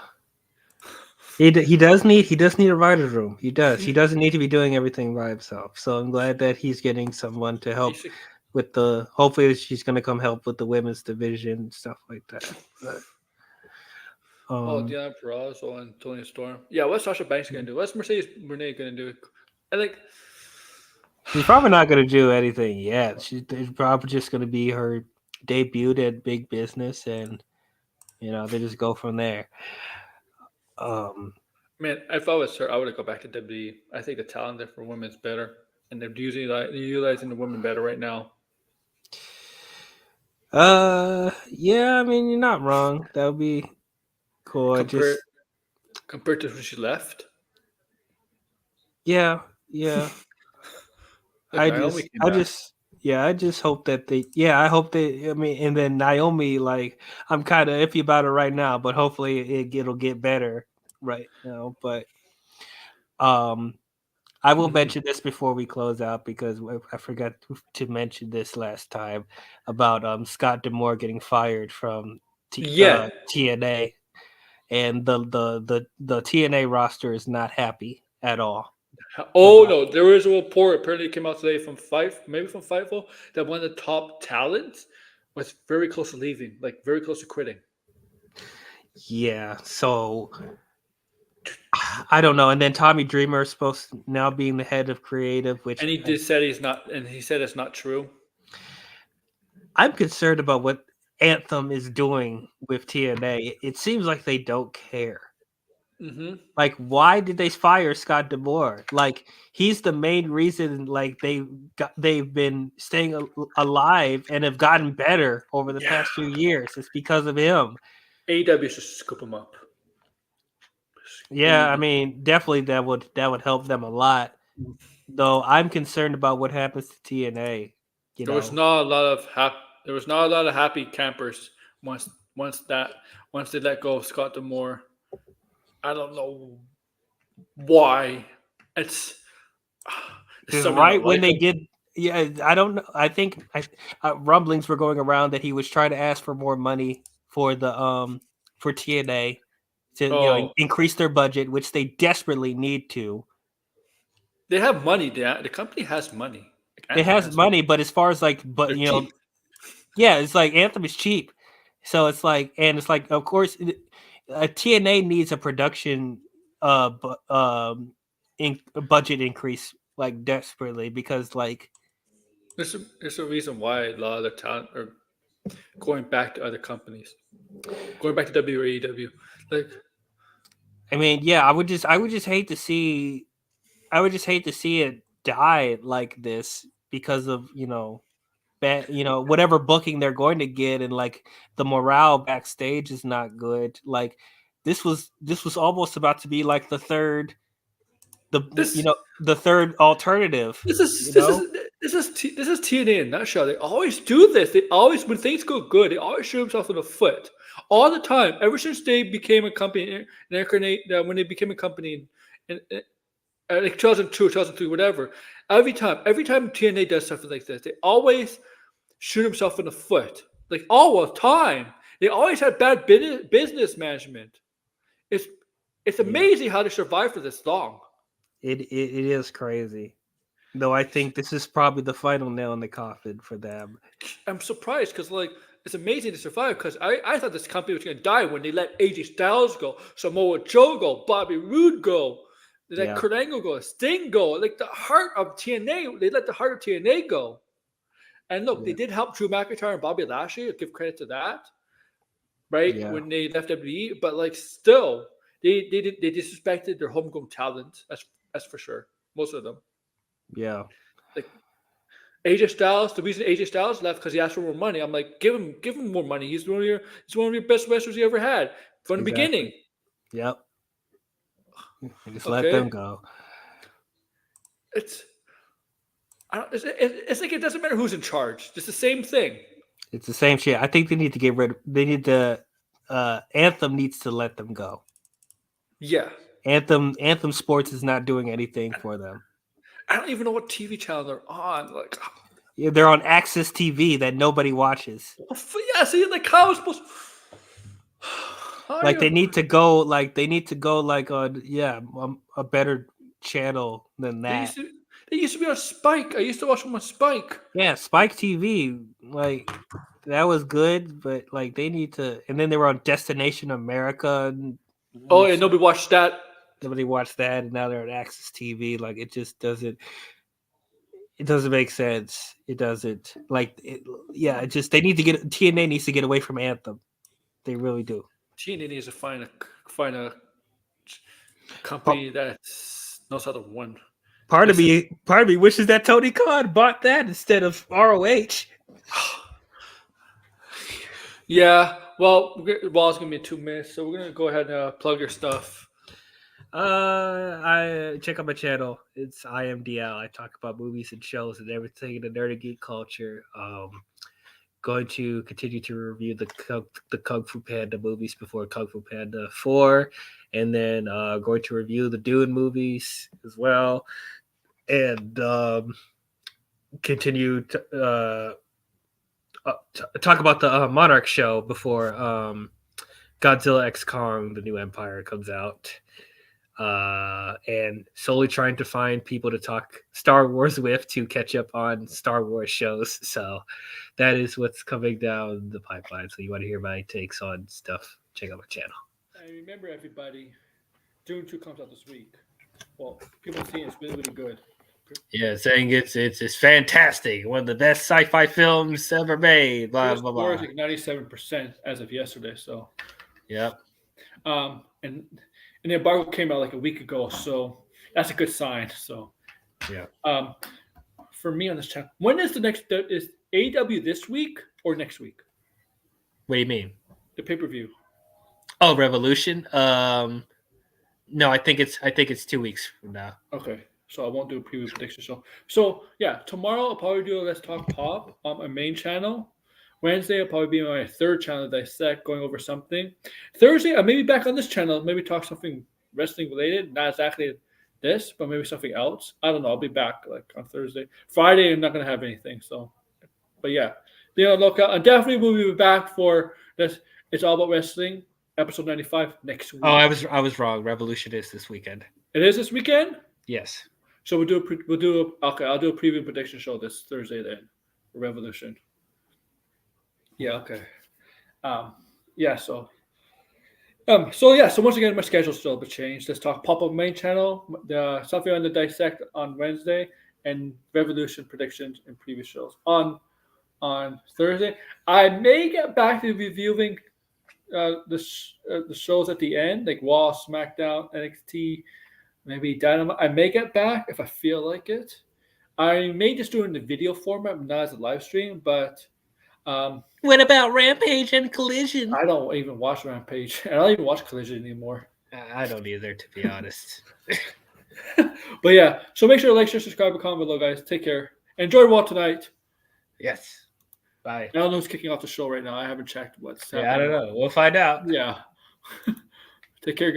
He does need a writer's room. He does. He doesn't need to be doing everything by himself. So I'm glad that he's getting someone to help with the. Hopefully, she's going to come help with the women's division and stuff like that. But, Diana Purrazzo and Tony Storm. Yeah, what's Sasha Banks going to do? What's Mercedes Moné going to do? And like, she's probably not going to do anything yet. She's probably just going to be her debut at Big Business, and they just go from there. Man, if I was her, I would go back to WWE. I think the talent there for women is better, and they're utilizing the women better right now. Yeah, I mean, you're not wrong. That would be cool. Compared to when she left. Yeah. I just hope that I hope they. I mean, and then Naomi, like, I'm kind of iffy about it right now, but hopefully it'll get better right now. But I will mention this before we close out because I forgot to mention this last time about Scott D'Amore getting fired from TNA, and the TNA roster is not happy at all. Oh no! There was a report apparently came out today from Fightful, that one of the top talents was very close to leaving, like very close to quitting. Yeah, so I don't know. And then Tommy Dreamer is supposed to now being the head of creative, and he said he's not, and he said it's not true. I'm concerned about what Anthem is doing with TNA. It seems like they don't care. Mm-hmm. Like, why did they fire Scott D'Amore? Like, he's the main reason. Like, they've been staying alive and have gotten better over the past few years. It's because of him. AEW should scoop him up. Yeah, I mean, definitely that would help them a lot. Though I'm concerned about what happens to TNA. There was not a lot of happy campers once they let go of Scott D'Amore. I don't know why. It's right when they did. Yeah, I don't know. I think rumblings were going around that he was trying to ask for more money for the for TNA to increase their budget, which they desperately need to. They have money. The company has money. It has money, but as far as like, cheap. Yeah, it's like Anthem is cheap, so it's like, and it's like, of course, TNA needs a production budget increase like desperately because like there's a reason why a lot of the talent are going back to other companies, going back to WAEW. Like, I mean, yeah, I would just hate to see it die like this because of whatever booking they're going to get, and like the morale backstage is not good. Like this was almost about to be like the third alternative. This is TNA in a nutshell. They always do this. They always, when things go good, they always shoot themselves in the foot all the time. Ever since they became a company, when they became a company in like 2002, 2003, whatever. Every time TNA does something like this, they always shoot themselves in the foot. Like all the time. They always had bad business management. It's amazing how they survive for this long. It is crazy. Though I think this is probably the final nail in the coffin for them. I'm surprised because like it's amazing to survive because I thought this company was going to die when they let AJ Styles go, Samoa Joe go, Bobby Roode go. They let Kurt Angle go, Sting go. Like the heart of TNA, they let the heart of TNA go. And look, they did help Drew McIntyre and Bobby Lashley. I'll give credit to that. right? Yeah. When they left WWE, but like still, they disrespected their homegrown talent. That's for sure. Most of them. Yeah. Like AJ Styles, the reason AJ Styles left because he asked for more money. I'm like, give him more money. He's one of your best wrestlers you ever had from the beginning. Yep. Just let Okay, them go. it's like it doesn't matter who's in charge. It's the same thing. It's the same shit. I think they need to get rid of. They need to. Anthem needs to let them go. Yeah, Anthem Sports is not doing anything for them. I don't even know what TV channel they're on. Like, Yeah, they're on Access TV that nobody watches. yeah, see, like how is supposed. Like they need to go. Like they need to go. Like on a better channel than that. They used to be on Spike. I used to watch them on Spike. Yeah, Spike TV. Like that was good, but like they need to. And then they were on Destination America. Oh, and nobody watched that. Nobody watched that, and now they're on Access TV. Like it just doesn't. It doesn't make sense. It doesn't. Like, yeah. It just they need to get TNA needs to get away from Anthem. They really do. TNA needs to find a company that knows how to win. Part of me wishes that Tony Khan bought that instead of ROH. Yeah. Well, it's gonna be 2 minutes, so we're gonna go ahead and plug your stuff. I check out my channel. It's IMDL. I talk about movies and shows and everything in the nerdy geek culture. Going to continue to review the Kung Fu Panda movies before Kung Fu Panda 4, and then going to review the Dune movies as well, and continue to talk about the Monarch show before Godzilla X Kong: The New Empire comes out. And slowly trying to find people to talk Star Wars with to catch up on Star Wars shows. So that is what's coming down the pipeline. So you want to hear my takes on stuff, check out my channel. And remember, everybody, Dune 2 comes out this week. Well, people are saying it's really, really good. Yeah, saying it's fantastic. One of the best sci-fi films ever made. Blah blah blah. Like 97% as of yesterday. So, yep. And the embargo came out like a week ago, so that's a good sign. So, yeah. For me on this channel, when is the next? Is AEW this week or next week? What do you mean? The pay-per-view. Oh, Revolution. No, I think it's 2 weeks from now. Okay, so I won't do a preview prediction show. So yeah, tomorrow I'll probably do a Let's Talk Pop on my main channel. Wednesday, I'll probably be on my third channel, Dissect, going over something. Thursday, I may be back on this channel, maybe talk something wrestling related, not exactly this, but maybe something else. I don't know. I'll be back like on Thursday. Friday, I'm not going to have anything. So, but yeah, be on the lookout. And definitely we'll be back for this. It's All About Wrestling, episode 95 next week. Oh, I was wrong. Revolution is this weekend. It is this weekend? Yes. So I'll do a preview prediction show this Thursday then for Revolution. Yeah, okay. So once again, my schedule's still a bit changed. Let's talk pop-up main channel, the something on the Dissect on Wednesday, and Revolution predictions and previous shows on Thursday. I may get back to reviewing the shows at the end, like Raw, SmackDown, NXT, maybe Dynamite. I may get back if I feel like it. I may just do it in the video format, not as a live stream, but what about Rampage and Collision? I don't even watch Rampage. I don't even watch Collision anymore. I don't either, to be honest. But yeah, so make sure to like, share, subscribe, and comment below, guys. Take care. Enjoy Raw tonight. Yes. Bye. I don't know who's kicking off the show right now. I haven't checked what's happening. I don't know. We'll find out. Yeah. Take care, guys.